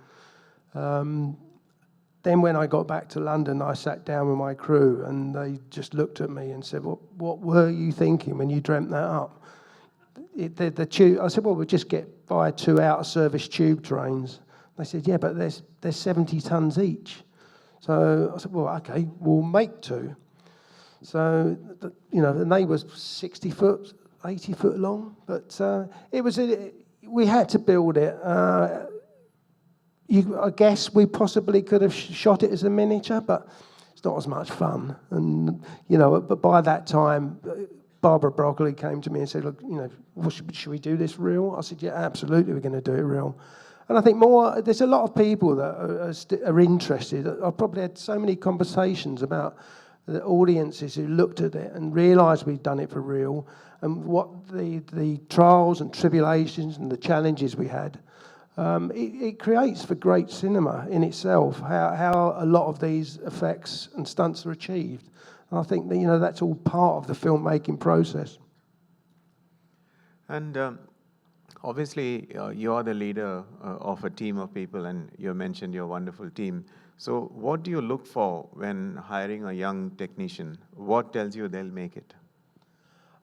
Then when I got back to London, I sat down with my crew and they just looked at me and said, what were you thinking when you dreamt that up? The tube, I said, "Well, we'll just get by 2 out-of-service tube trains." They said, "Yeah, but they're 70 tons each." So I said, "Well, okay, we'll make 2. So, and they were 60 foot, 80 foot long, but we had to build it. I guess we possibly could have shot it as a miniature, but it's not as much fun. And, but by that time, Barbara Broccoli came to me and said, "Look, should we do this real?" I said, "Yeah, absolutely, we're going to do it real." And I think there's a lot of people that are interested. I've probably had so many conversations about the audiences who looked at it and realised we'd done it for real, and what the trials and tribulations and the challenges we had. It creates for great cinema in itself how a lot of these effects and stunts are achieved. And I think that, that's all part of the filmmaking process. And obviously, you are the leader of a team of people, and you mentioned your wonderful team. So what do you look for when hiring a young technician? What tells you they'll make it?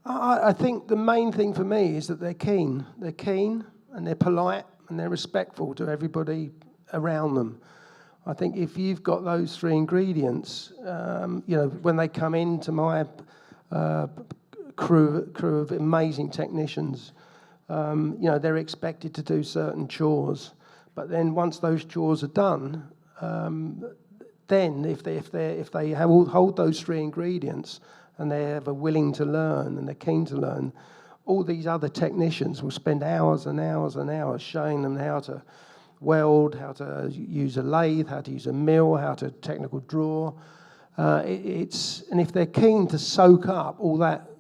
I think the main thing for me is that they're keen. They're keen and they're polite and they're respectful to everybody around them. I think if you've got those 3 ingredients, when they come into my crew of amazing technicians, they're expected to do certain chores. But then once those chores are done, then if they hold those 3 ingredients and they're ever willing to learn and they're keen to learn, all these other technicians will spend hours and hours and hours showing them how to weld, how to use a lathe, how to use a mill, how to technical draw. And if they're keen to soak up all that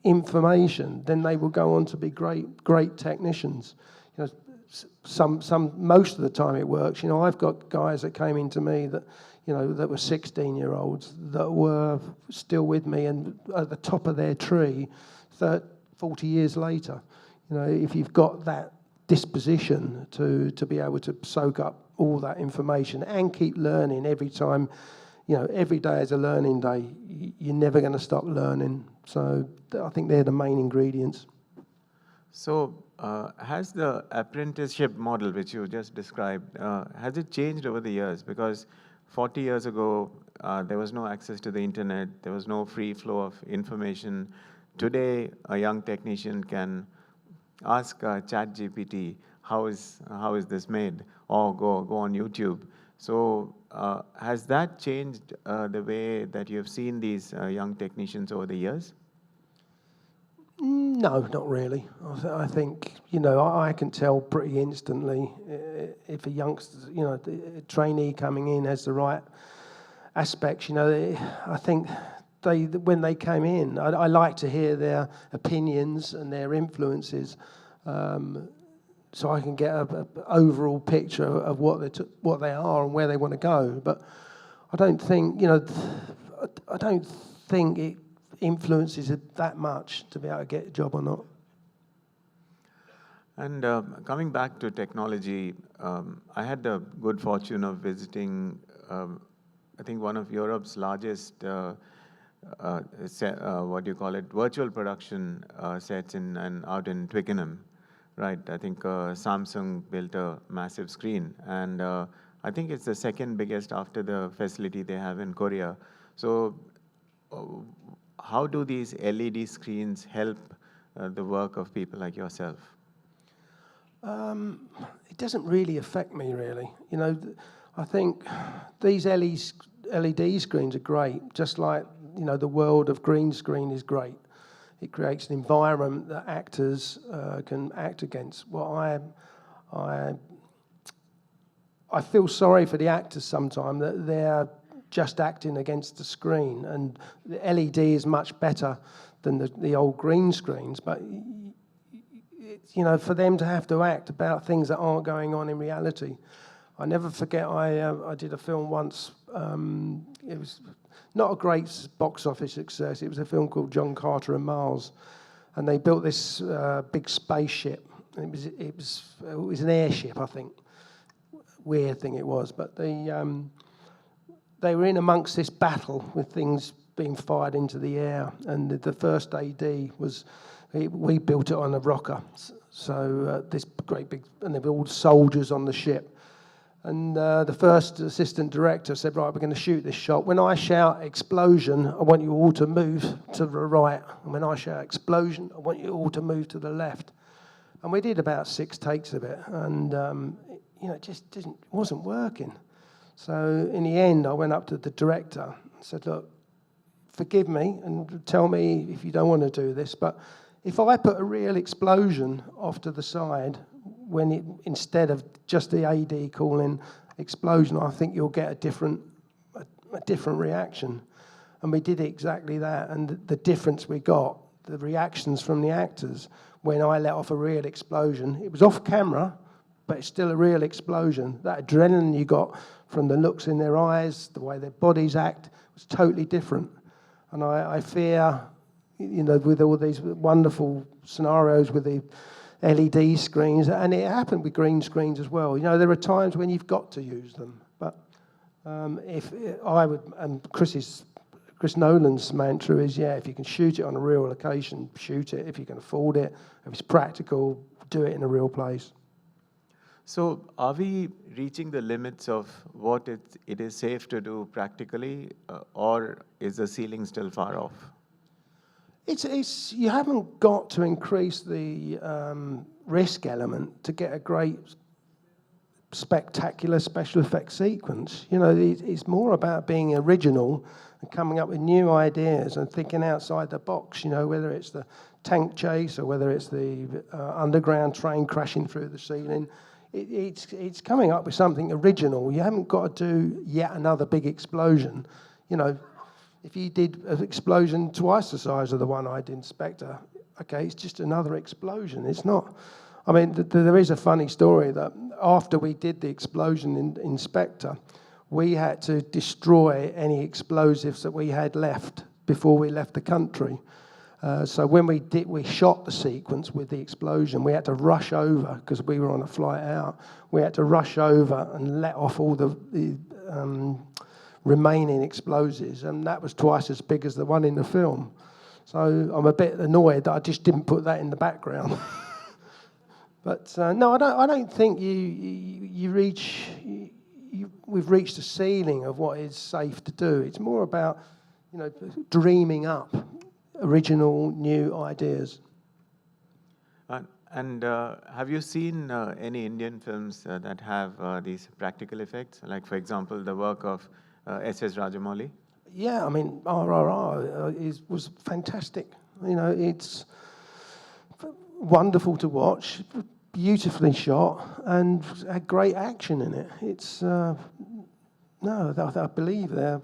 information, then they will go on to be great technicians. Most of the time it works. I've got guys that came into me that were 16-year-olds that were still with me and at the top of their tree 40 years later. If you've got that disposition to be able to soak up all that information and keep learning every time, every day is a learning day. You're never going to stop learning. So I think they're the main ingredients. So has the apprenticeship model, which you just described, has it changed over the years? Because 40 years ago, there was no access to the internet. There was no free flow of information. Today, a young technician can ask ChatGPT, how is this made? Or go on YouTube. So has that changed the way that you've seen these young technicians over the years? No, not really. I think, you know, I can tell pretty instantly if a youngster, you know, a trainee coming in has the right aspects. You know, I think when they came in, I like to hear their opinions and their influences, so I can get an overall picture of what they are and where they want to go. But I don't think, you know, I don't think it influences it that much to be able to get a job or not. And coming back to technology, I had the good fortune of visiting, I think, one of Europe's largest, virtual production sets out in Twickenham, right? I think Samsung built a massive screen, and I think it's the second biggest after the facility they have in Korea. So how do these LED screens help the work of people like yourself? It doesn't really affect me, really. You know, I think these LED screens are great, just like, you know, the world of green screen is great. It creates an environment that actors can act against. Well, I feel sorry for the actors sometimes that they're just acting against the screen, and the LED is much better than the old green screens, but you know, for them to have to act about things that aren't going on in reality. I never forget, I did a film once, it was not a great box office success. It was a film called John Carter and Mars, and they built this big spaceship. It was an airship, I think. Weird thing it was, but they were in amongst this battle with things being fired into the air, and the first AD was, we built it on a rocker. So this great big, and there were all soldiers on the ship. And the first assistant director said, right, we're going to shoot this shot. When I shout explosion, I want you all to move to the right. And when I shout explosion, I want you all to move to the left. And we did about 6 takes of it. And, you know, it just wasn't working. So in the end, I went up to the director and said, look, forgive me and tell me if you don't want to do this, but if I put a real explosion off to the side, instead of just the AD calling explosion, I think you'll get a different reaction. And we did exactly that. And the difference we got, the reactions from the actors, when I let off a real explosion, it was off camera, but it's still a real explosion. That adrenaline you got from the looks in their eyes, the way their bodies act, was totally different. And I fear, you know, with all these wonderful scenarios with the LED screens, and it happened with green screens as well. You know, there are times when you've got to use them, but if I would, and Chris Nolan's mantra is, yeah, if you can shoot it on a real location, shoot it. If you can afford it, if it's practical, do it in a real place. So are we reaching the limits of what it is safe to do practically, or is the ceiling still far off? It's you haven't got to increase the risk element to get a great, spectacular special effects sequence. You know, it's more about being original and coming up with new ideas and thinking outside the box. You know, whether it's the tank chase or whether it's the underground train crashing through the ceiling. It's coming up with something original. You haven't got to do yet another big explosion. You know, if you did an explosion twice the size of the one I did in Spectre, okay, it's just another explosion. It's not. I mean, there is a funny story that after we did the explosion in Spectre, we had to destroy any explosives that we had left before we left the country. So when we shot the sequence with the explosion, we had to rush over, because we were on a flight out, we had to rush over and let off all the remaining explosives, and that was twice as big as the one in the film. So I'm a bit annoyed that I just didn't put that in the background. But no, I don't think we've reached the ceiling of what is safe to do. It's more about, you know, dreaming up original, new ideas. And have you seen any Indian films that have these practical effects? Like, for example, the work of S.S. Rajamouli? Yeah, I mean, RRR was fantastic. You know, it's wonderful to watch, beautifully shot, and had great action in it. It's I believe they're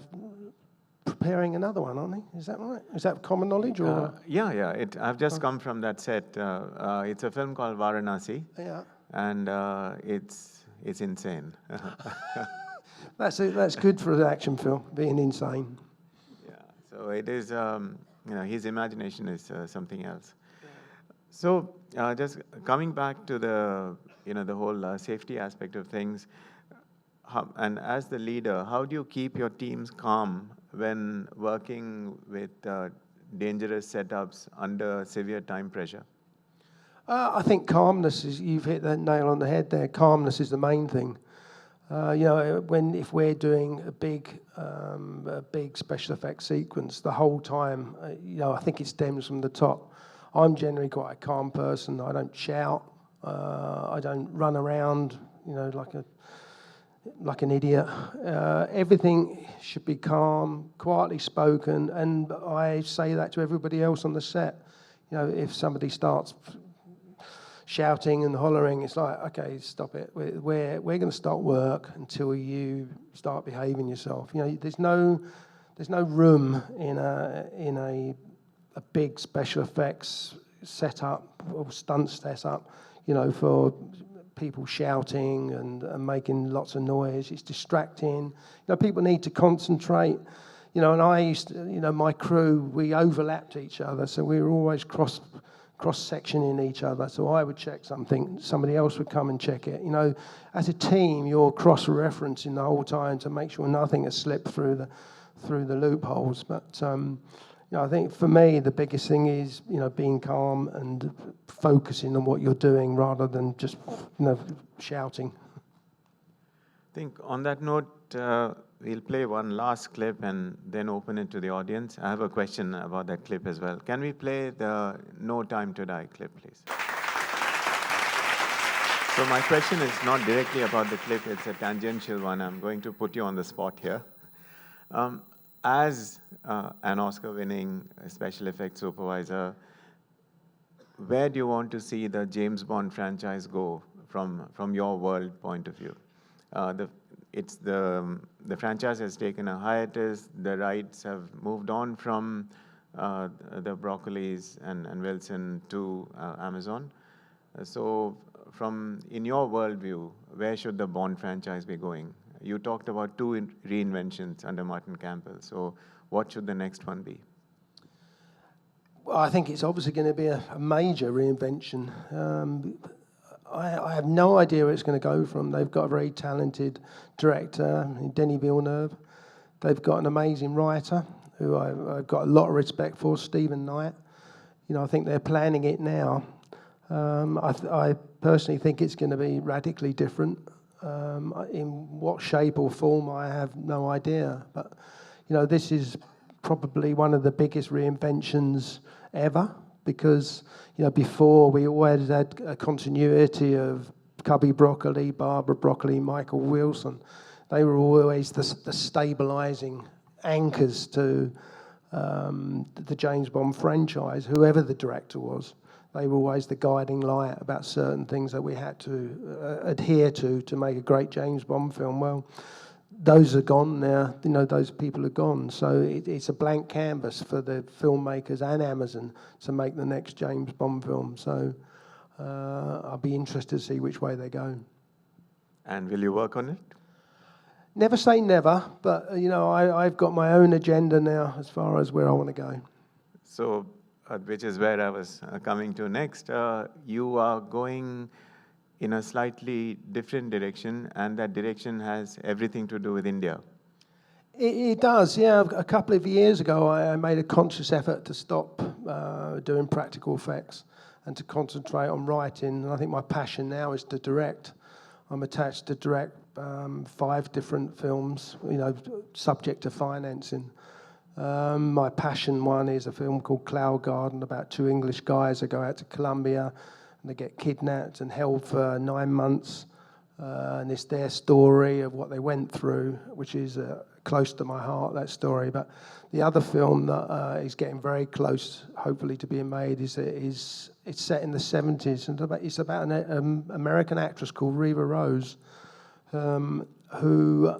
preparing another one, aren't they? Is that right? Is that common knowledge or? Yeah. I've just come from that set. It's a film called Varanasi, Yeah. and it's insane. That's good for an action film, being insane. Yeah. So it is. His imagination is something else. So just coming back to the whole safety aspect of things, and as the leader, how do you keep your teams calm when working with dangerous setups under severe time pressure? I think calmness is, you've hit the nail on the head there. Calmness is the main thing. If we're doing a big special effects sequence, the whole time, I think it stems from the top. I'm generally quite a calm person. I don't shout. I don't run around, like an idiot. Everything should be calm, quietly spoken, and I say that to everybody else on the set. If somebody starts shouting and hollering, it's like, okay, stop it. We're going to start work until you start behaving yourself. There's no room in a big special effects setup or stunt setup, for people shouting and making lots of noise. It's distracting. People need to concentrate. And I used to, my crew, we overlapped each other, so we were always cross-sectioning each other. So I would check something, somebody else would come and check it. As a team, you're cross-referencing the whole time to make sure nothing has slipped through the loopholes. But I think for me, the biggest thing is, being calm and focusing on what you're doing rather than just, shouting. I think on that note, we'll play one last clip and then open it to the audience. I have a question about that clip as well. Can we play the No Time to Die clip, please? So my question is not directly about the clip, it's a tangential one. I'm going to put you on the spot here. As an Oscar-winning special effects supervisor, where do you want to see the James Bond franchise go from your world point of view? The franchise has taken a hiatus. The rights have moved on from the Broccolis and Wilson to Amazon. So, in your worldview, where should the Bond franchise be going? You talked about 2 reinventions under Martin Campbell. So, what should the next one be? Well, I think it's obviously going to be a major reinvention. I have no idea where it's going to go from. They've got a very talented director, Denis Villeneuve. They've got an amazing writer, who I've got a lot of respect for, Stephen Knight. I think they're planning it now. I personally think it's going to be radically different. In what shape or form, I have no idea. But, this is probably one of the biggest reinventions ever, because, before we always had a continuity of Cubby Broccoli, Barbara Broccoli, Michael Wilson. They were always the stabilising anchors to the James Bond franchise, whoever the director was. They were always the guiding light about certain things that we had to adhere to make a great James Bond film. Well, those are gone now. Those people are gone. So it's a blank canvas for the filmmakers and Amazon to make the next James Bond film. So I'll be interested to see which way they go. And will you work on it? Never say never, but I've got my own agenda now as far as where I want to go. So, which is where I was coming to next. You are going in a slightly different direction, and that direction has everything to do with India. It does, yeah. A couple of years ago, I made a conscious effort to stop doing practical effects and to concentrate on writing. And I think my passion now is to direct. I'm attached to direct 5 different films, subject to financing. My passion one is a film called Cloud Garden, about 2 English guys that go out to Colombia and they get kidnapped and held for 9 months. And it's their story of what they went through, which is close to my heart, that story. But the other film that is getting very close, hopefully, to being made is it's set in the 70s, and it's about an American actress called Reva Rose, who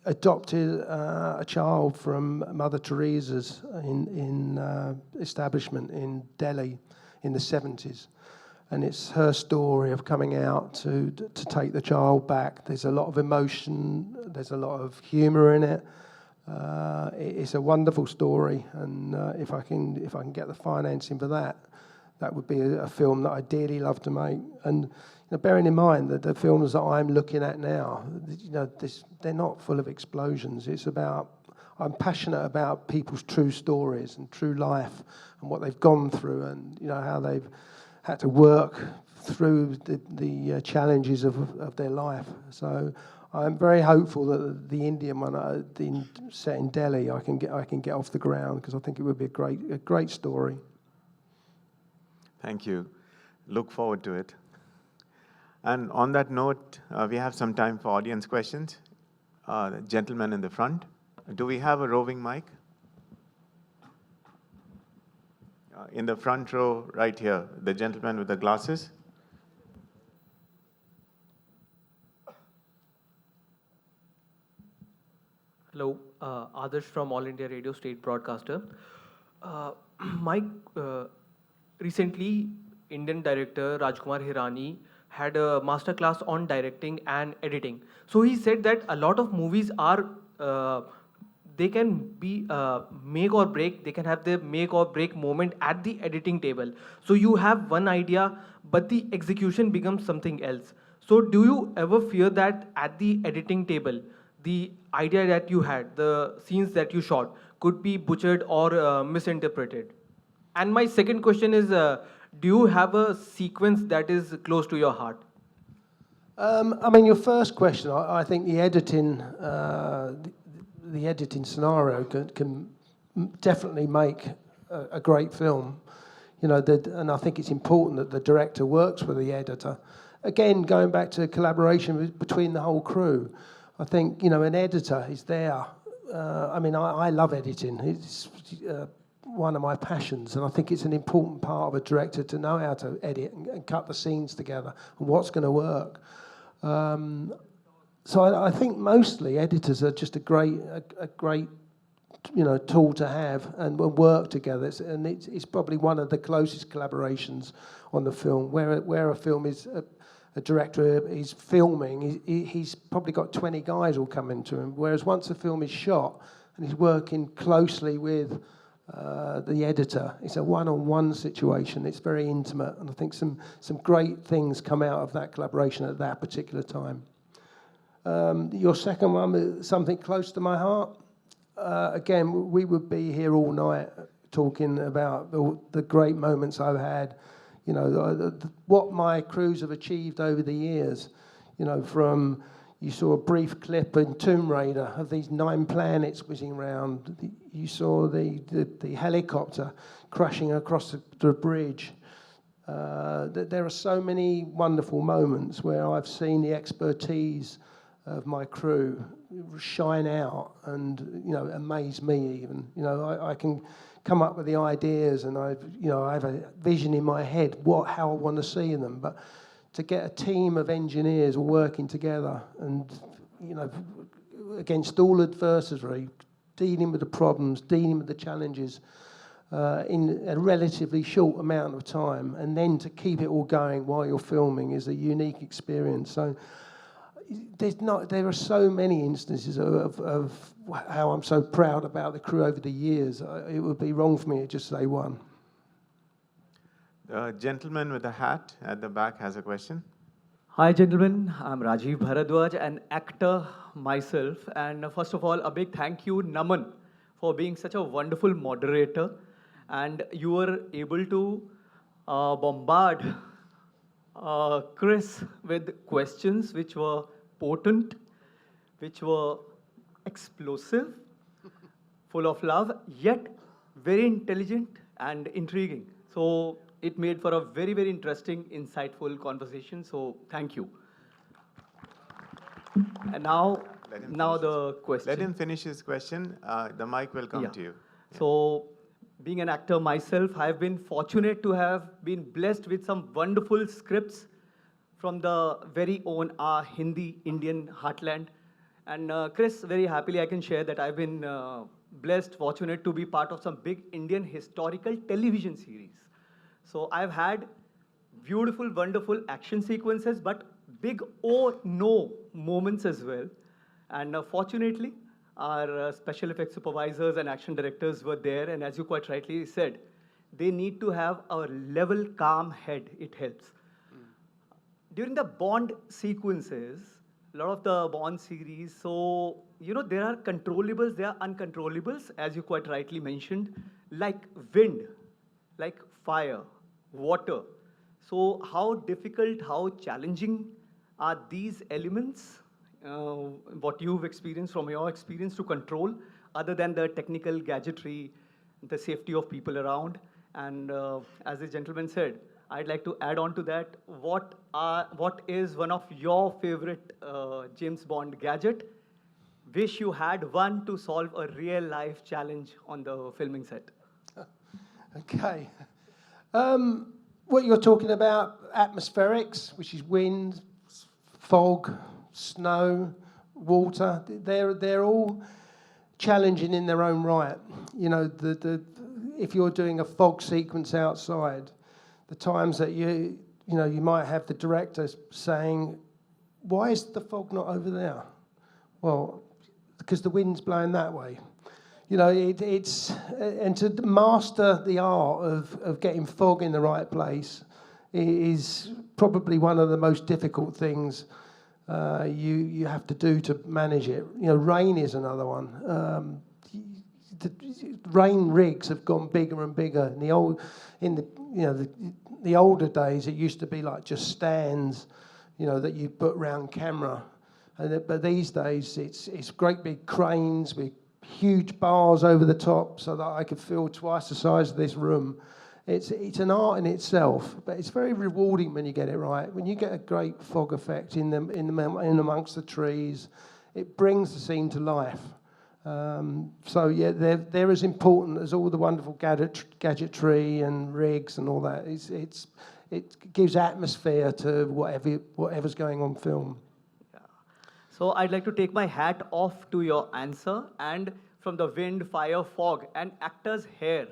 adopted a child from Mother Teresa's in establishment in Delhi in the 70s. And it's her story of coming out to take the child back. There's a lot of emotion. There's a lot of humour in it. It's a wonderful story, and if I can get the financing for that, that would be a film that I'd dearly love to make. And bearing in mind that the films that I'm looking at now, they're not full of explosions. It's about, I'm passionate about people's true stories and true life and what they've gone through, and how they've had to work through the challenges of their life. So I'm very hopeful that the Indian one, set in Delhi, I can get off the ground, because I think it would be a great story. Thank you. Look forward to it. And on that note, we have some time for audience questions. The gentleman in the front. Do we have a roving mic? In the front row, right here, the gentleman with the glasses. Hello, Adarsh from All India Radio State Broadcaster. Recently, Indian director Rajkumar Hirani had a masterclass on directing and editing. So he said that a lot of movies are they can be make or break. They can have their make or break moment at the editing table. So you have one idea, but the execution becomes something else. So do you ever fear that at the editing table, the idea that you had, the scenes that you shot, could be butchered or misinterpreted? And my second question is, do you have a sequence that is close to your heart? Your first question, I think the editing scenario can definitely make a great film. And I think it's important that the director works with the editor. Again, going back to collaboration between the whole crew, I think an editor is there. I love editing. It's one of my passions, and I think it's an important part of a director to know how to edit and cut the scenes together and what's going to work. So I think mostly editors are just a great tool to have, and will work together. And it's probably one of the closest collaborations on the film, where a film is a director is filming. He's probably got 20 guys all coming to him. Whereas once a film is shot and he's working closely with the editor, it's a one-on-one situation. It's very intimate, and I think some great things come out of that collaboration at that particular time. Your second one, something close to my heart. Again, we would be here all night talking about the great moments I've had. What my crews have achieved over the years. From, you saw a brief clip in Tomb Raider of these 9 planets whizzing around. You saw the helicopter crashing across the bridge. There are so many wonderful moments where I've seen the expertise of my crew shine out and amaze me even. I can come up with the ideas, and I have a vision in my head how I want to see them. But to get a team of engineers working together and against all adversity, dealing with the problems, dealing with the challenges in a relatively short amount of time, and then to keep it all going while you're filming is a unique experience. So there are so many instances of how I'm so proud about the crew over the years. It would be wrong for me to just say one. The gentleman with the hat at the back has a question. Hi, gentlemen. I'm Rajiv Bharadwaj, an actor myself. And first of all, a big thank you, Naman, for being such a wonderful moderator. And you were able to bombard Chris with questions which were potent, which were explosive, full of love, yet very intelligent and intriguing. So it made for a very, very interesting, insightful conversation. So thank you. And now the question. Let him finish his question. The mic will come to you. So, being an actor myself, I've been fortunate to have been blessed with some wonderful scripts from the very own Hindi Indian heartland. And Chris, very happily I can share that I've been blessed, fortunate to be part of some big Indian historical television series. So I've had beautiful, wonderful action sequences, but big or no moments as well. And fortunately, our special effects supervisors and action directors were there, and as you quite rightly said, they need to have a level, calm head. It helps. During the Bond sequences, a lot of the Bond series, so, you know, there are controllables, there are uncontrollables, as you quite rightly mentioned, like wind, like fire, water. So how difficult, how challenging are these elements? What you've experienced from your experience to control, other than the technical gadgetry, the safety of people around. And as the gentleman said, I'd like to add on to that, what is one of your favorite James Bond gadget? Wish you had one to solve a real life challenge on the filming set. Okay. What you're talking about, atmospherics, which is wind, fog, snow, water, they're all challenging in their own right. You know, if you're doing a fog sequence outside, the times that you might have the director saying, why is the fog not over there? Well, because the wind's blowing that way. You know, and to master the art of getting fog in the right place is probably one of the most difficult things you have to do to manage it. You know, rain is another one. The rain rigs have gone bigger and bigger. The older days, it used to be like just stands, you know, that you put round camera. But these days, it's great big cranes with huge bars over the top, so that I could feel twice the size of this room. It's an art in itself, but it's very rewarding when you get it right. When you get a great fog effect in amongst the trees, it brings the scene to life. So yeah, they're as important as all the wonderful gadgetry and rigs and all that. It gives atmosphere to whatever's going on film. Yeah. So I'd like to take my hat off to your answer, and from the wind, fire, fog, and actor's hair,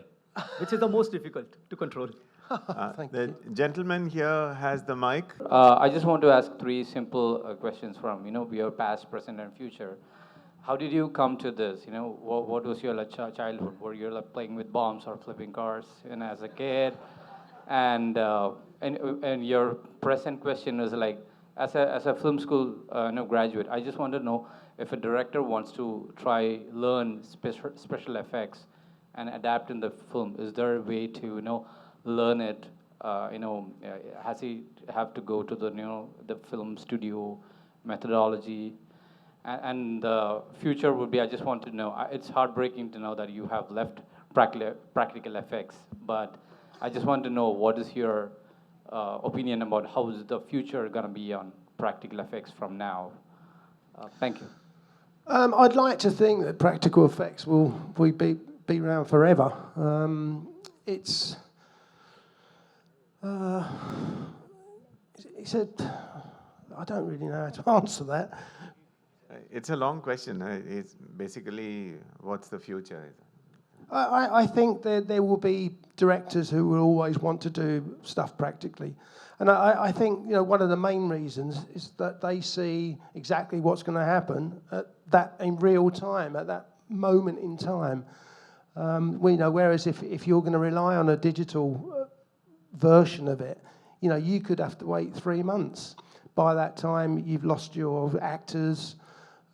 which is the most difficult to control. The gentleman here has the mic. I just want to ask three simple questions from, your past, present, and future. How did you come to this? What was your childhood? Were you playing with bombs or flipping cars as a kid? And your present question is like, as a film school graduate, I just want to know if a director wants to learn special effects and adapt in the film, is there a way to learn it? Has he have to go to the film studio methodology? And the future would be, I just want to know, it's heartbreaking to know that you have left practical effects, but I just want to know, what is your opinion about how is the future going to be on practical effects from now? Thank you. I'd like to think that practical effects will be around forever. He said, I don't really know how to answer that. It's a long question. It's basically, what's the future? I think there will be directors who will always want to do stuff practically. And I think one of the main reasons is that they see exactly what's going to happen in real time, at that moment in time. Whereas if you're going to rely on a digital version of it, you could have to wait 3 months. By that time, you've lost your actors.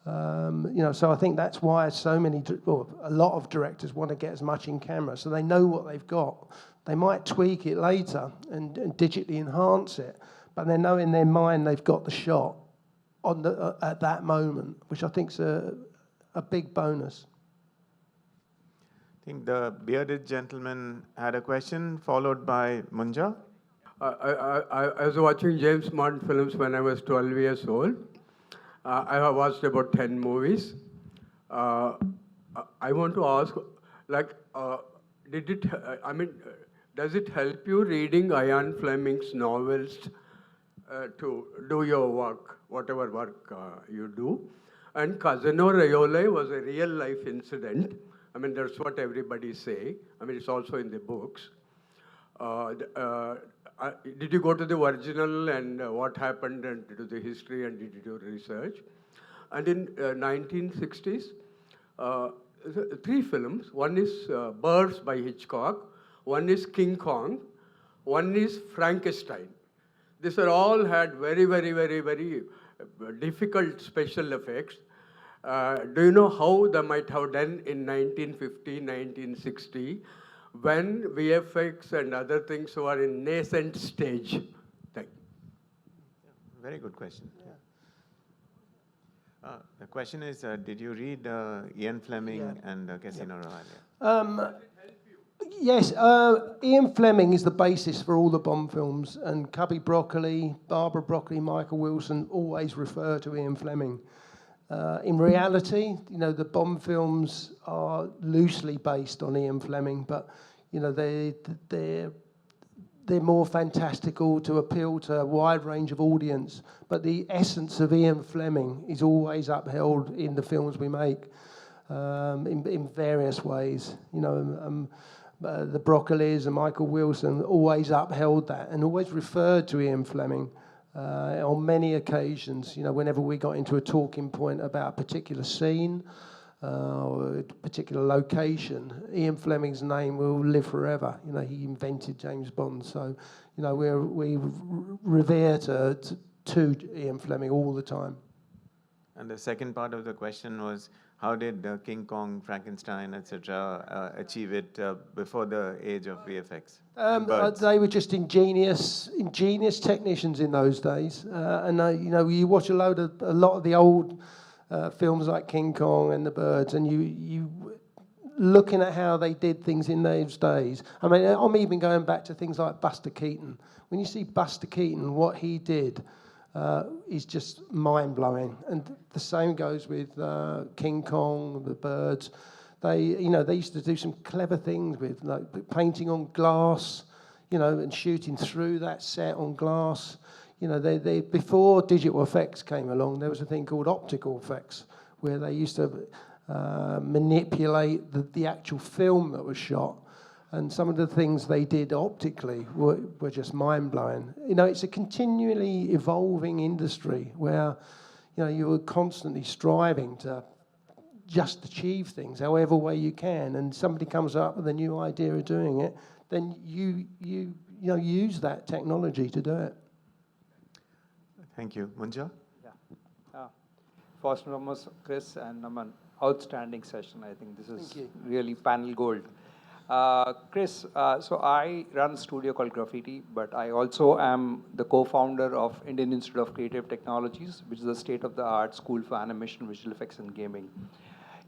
So I think that's why a lot of directors want to get as much in camera, so they know what they've got. They might tweak it later and digitally enhance it, but they know in their mind they've got the shot at that moment, which I think is a big bonus. think the bearded gentleman had a question, followed by Munja. I was watching James Bond films when I was 12 years old. I have watched about 10 movies. I want to ask, like, does it help you reading Ian Fleming's novels to do your work, whatever work you do? And Casino Royale was a real life incident. I mean, that's what everybody say. I mean, it's also in the books. Did you go to the original and what happened and to the history and did you do research? And in 1960s, 3 films. One is Birds by Hitchcock, one is King Kong, one is Frankenstein. These are all had very, very, very, very difficult special effects. Do you know how they might have done in 1950, 1960, when VFX and other things were in nascent stage? Thank you. Very good question. The question is, did you read Ian Fleming and Casino Royale? Yes, Ian Fleming is the basis for all the Bond films, and Cubby Broccoli, Barbara Broccoli, Michael Wilson always refer to Ian Fleming. In reality, you know, the Bond films are loosely based on Ian Fleming, but you know they're more fantastical to appeal to a wide range of audience. But the essence of Ian Fleming is always upheld in the films we make in various ways. You know, the Broccolis and Michael Wilson always upheld that and always referred to Ian Fleming on many occasions. You know, whenever we got into a talking point about a particular scene or a particular location, Ian Fleming's name will live forever. You know, he invented James Bond, so you know we revere to Ian Fleming all the time. And the second part of the question was, how did King Kong, Frankenstein, etc., achieve it before the age of VFX? They were just ingenious technicians in those days, and you know, you watch a lot of the old films like King Kong and the Birds, and you looking at how they did things in those days. I mean, I'm even going back to things like Buster Keaton. When you see Buster Keaton, what he did is just mind-blowing. And the same goes with King Kong, the Birds. They used to do some clever things with like painting on glass, you know, and shooting through that set on glass. You know, they before digital effects came along, there was a thing called optical effects, where they used to manipulate the actual film that was shot. And some of the things they did optically were just mind-blowing. You know, it's a continually evolving industry where, you know, you're constantly striving to just achieve things however way you can. And somebody comes up with a new idea of doing it, then you use that technology to do it. Thank you. Munja? Yeah. First and foremost, Chris and Naman, outstanding session. I think this is really panel gold. Chris, so I run a studio called Graffiti, but I also am the co-founder of Indian Institute of Creative Technologies, which is a state-of-the-art school for animation, visual effects, and gaming.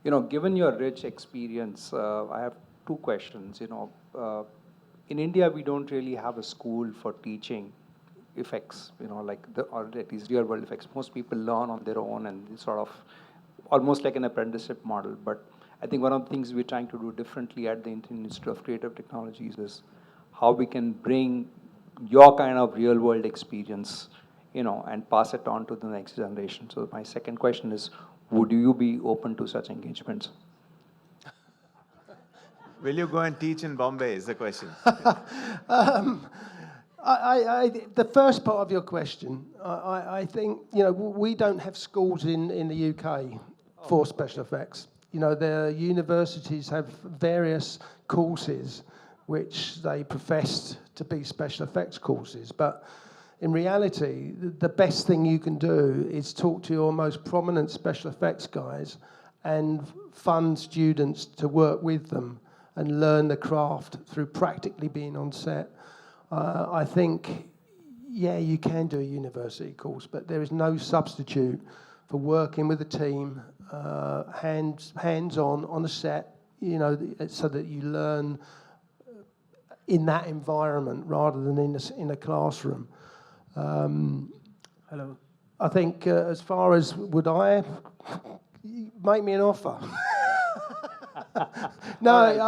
You know, given your rich experience, I have 2 questions. You know, in India, we don't really have a school for teaching effects, you know, like or at least real-world effects. Most people learn on their own and sort of almost like an apprenticeship model. But I think one of the things we're trying to do differently at the Indian Institute of Creative Technologies is how we can bring your kind of real-world experience, you know, and pass it on to the next generation. So my second question is, would you be open to such engagements? Will you go and teach in Bombay is the question. The first part of your question, I think, you know, we don't have schools in the UK for special effects. You know, the universities have various courses which they profess to be special effects courses, but in reality, the best thing you can do is talk to your most prominent special effects guys and fund students to work with them and learn the craft through practically being on set. I think, yeah, you can do a university course, but there is no substitute for working with a team, hands-on on a set, so that you learn in that environment rather than in a classroom. Hello. I think as far as would I make me an offer? No, right.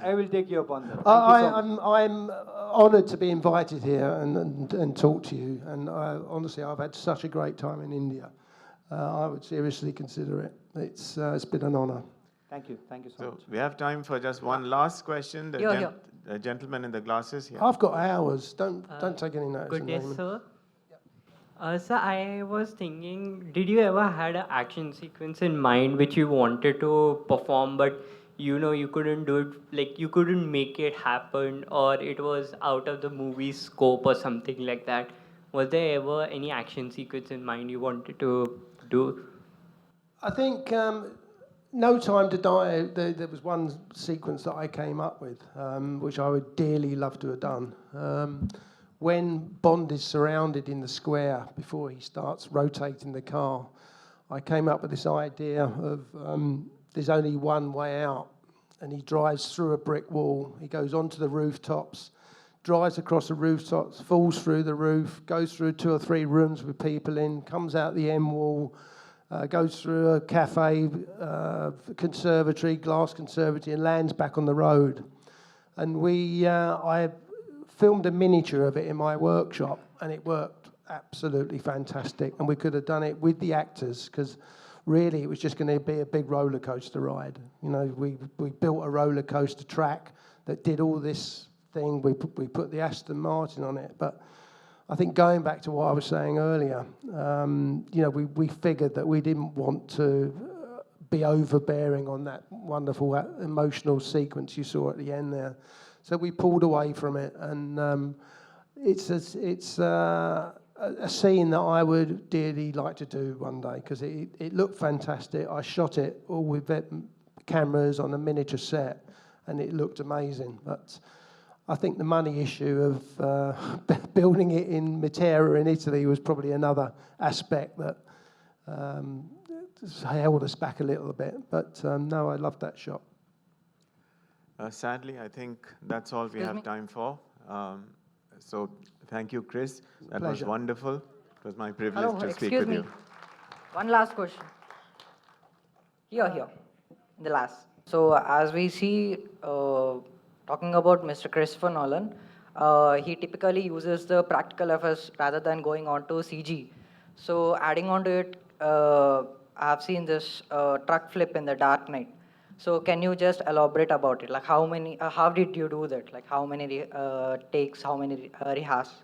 I will take you up on that. Thank you so much. I'm honoured to be invited here and talk to you. And honestly, I've had such a great time in India. I would seriously consider it. It's been an honour. Thank you so much. We have time for just one last question. The gentleman in the glasses here. I've got hours. Don't take any notice. Good day, sir. Sir, I was thinking, did you ever had an action sequence in mind which you wanted to perform, but you couldn't do it, like you couldn't make it happen, or it was out of the movie's scope or something like that? Was there ever any action sequence in mind you wanted to do? I think No Time to Die, there was one sequence that I came up with, which I would dearly love to have done. When Bond is surrounded in the square before he starts rotating the car, I came up with this idea of there's only one way out, and he drives through a brick wall. He goes onto the rooftops, drives across the rooftops, falls through the roof, goes through 2 or 3 rooms with people in, comes out the end wall, goes through a cafe, conservatory, glass conservatory, and lands back on the road. And I filmed a miniature of it in my workshop, and it worked absolutely fantastic. And we could have done it with the actors, because really it was just going to be a big roller coaster ride. We built a roller coaster track that did all this thing. We put the Aston Martin on it, but I think going back to what I was saying earlier, we figured that we didn't want to be overbearing on that wonderful emotional sequence you saw at the end there. So we pulled away from it, and it's a scene that I would dearly like to do one day, because it looked fantastic. I shot it all with cameras on a miniature set, and it looked amazing. But I think the money issue of building it in Matera in Italy was probably another aspect that held us back a little bit. But no, I loved that shot. Sadly, I think that's all we have time for. So thank you, Chris. That was wonderful. It was my privilege to speak with you. One last question. Here, in the last. So as we see, talking about Mr. Christopher Nolan, he typically uses the practical effects rather than going on to CG. So adding on to it, I have seen this truck flip in The Dark Knight. So can you just elaborate about it? Like how did you do that? Like how many takes, how many rehearsals?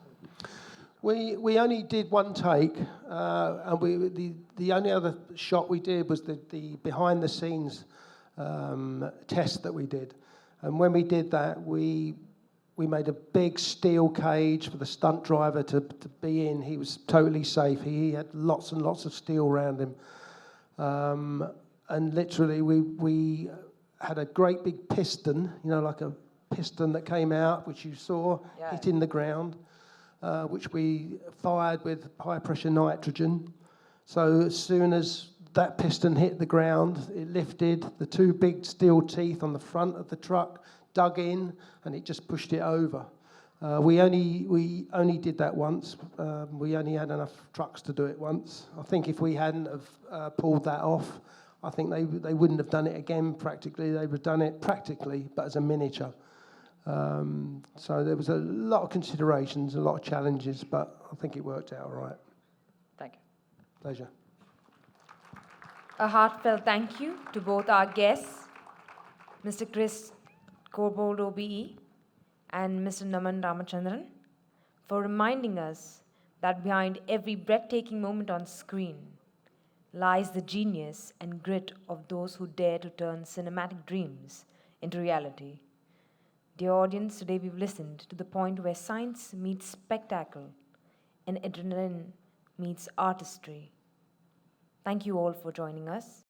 We only did one take, and the only other shot we did was the behind the scenes test that we did. And when we did that, we made a big steel cage for the stunt driver to be in. He was totally safe. He had lots and lots of steel around him. And literally, we had a great big piston, like a piston that came out, which you saw hitting the ground, which we fired with high-pressure nitrogen. So as soon as that piston hit the ground, it lifted the 2 big steel teeth on the front of the truck, dug in, and it just pushed it over. We only did that once. We only had enough trucks to do it once. I think if we hadn't have pulled that off, I think they wouldn't have done it again practically. They would have done it practically, but as a miniature. So there was a lot of considerations, a lot of challenges, but I think it worked out all right. Thank you. Pleasure. A heartfelt thank you to both our guests, Mr. Chris Corbould OBE and Mr. Naman Ramachandran, for reminding us that behind every breathtaking moment on screen lies the genius and grit of those who dare to turn cinematic dreams into reality. Dear audience, today we've listened to the point where science meets spectacle and adrenaline meets artistry. Thank you all for joining us.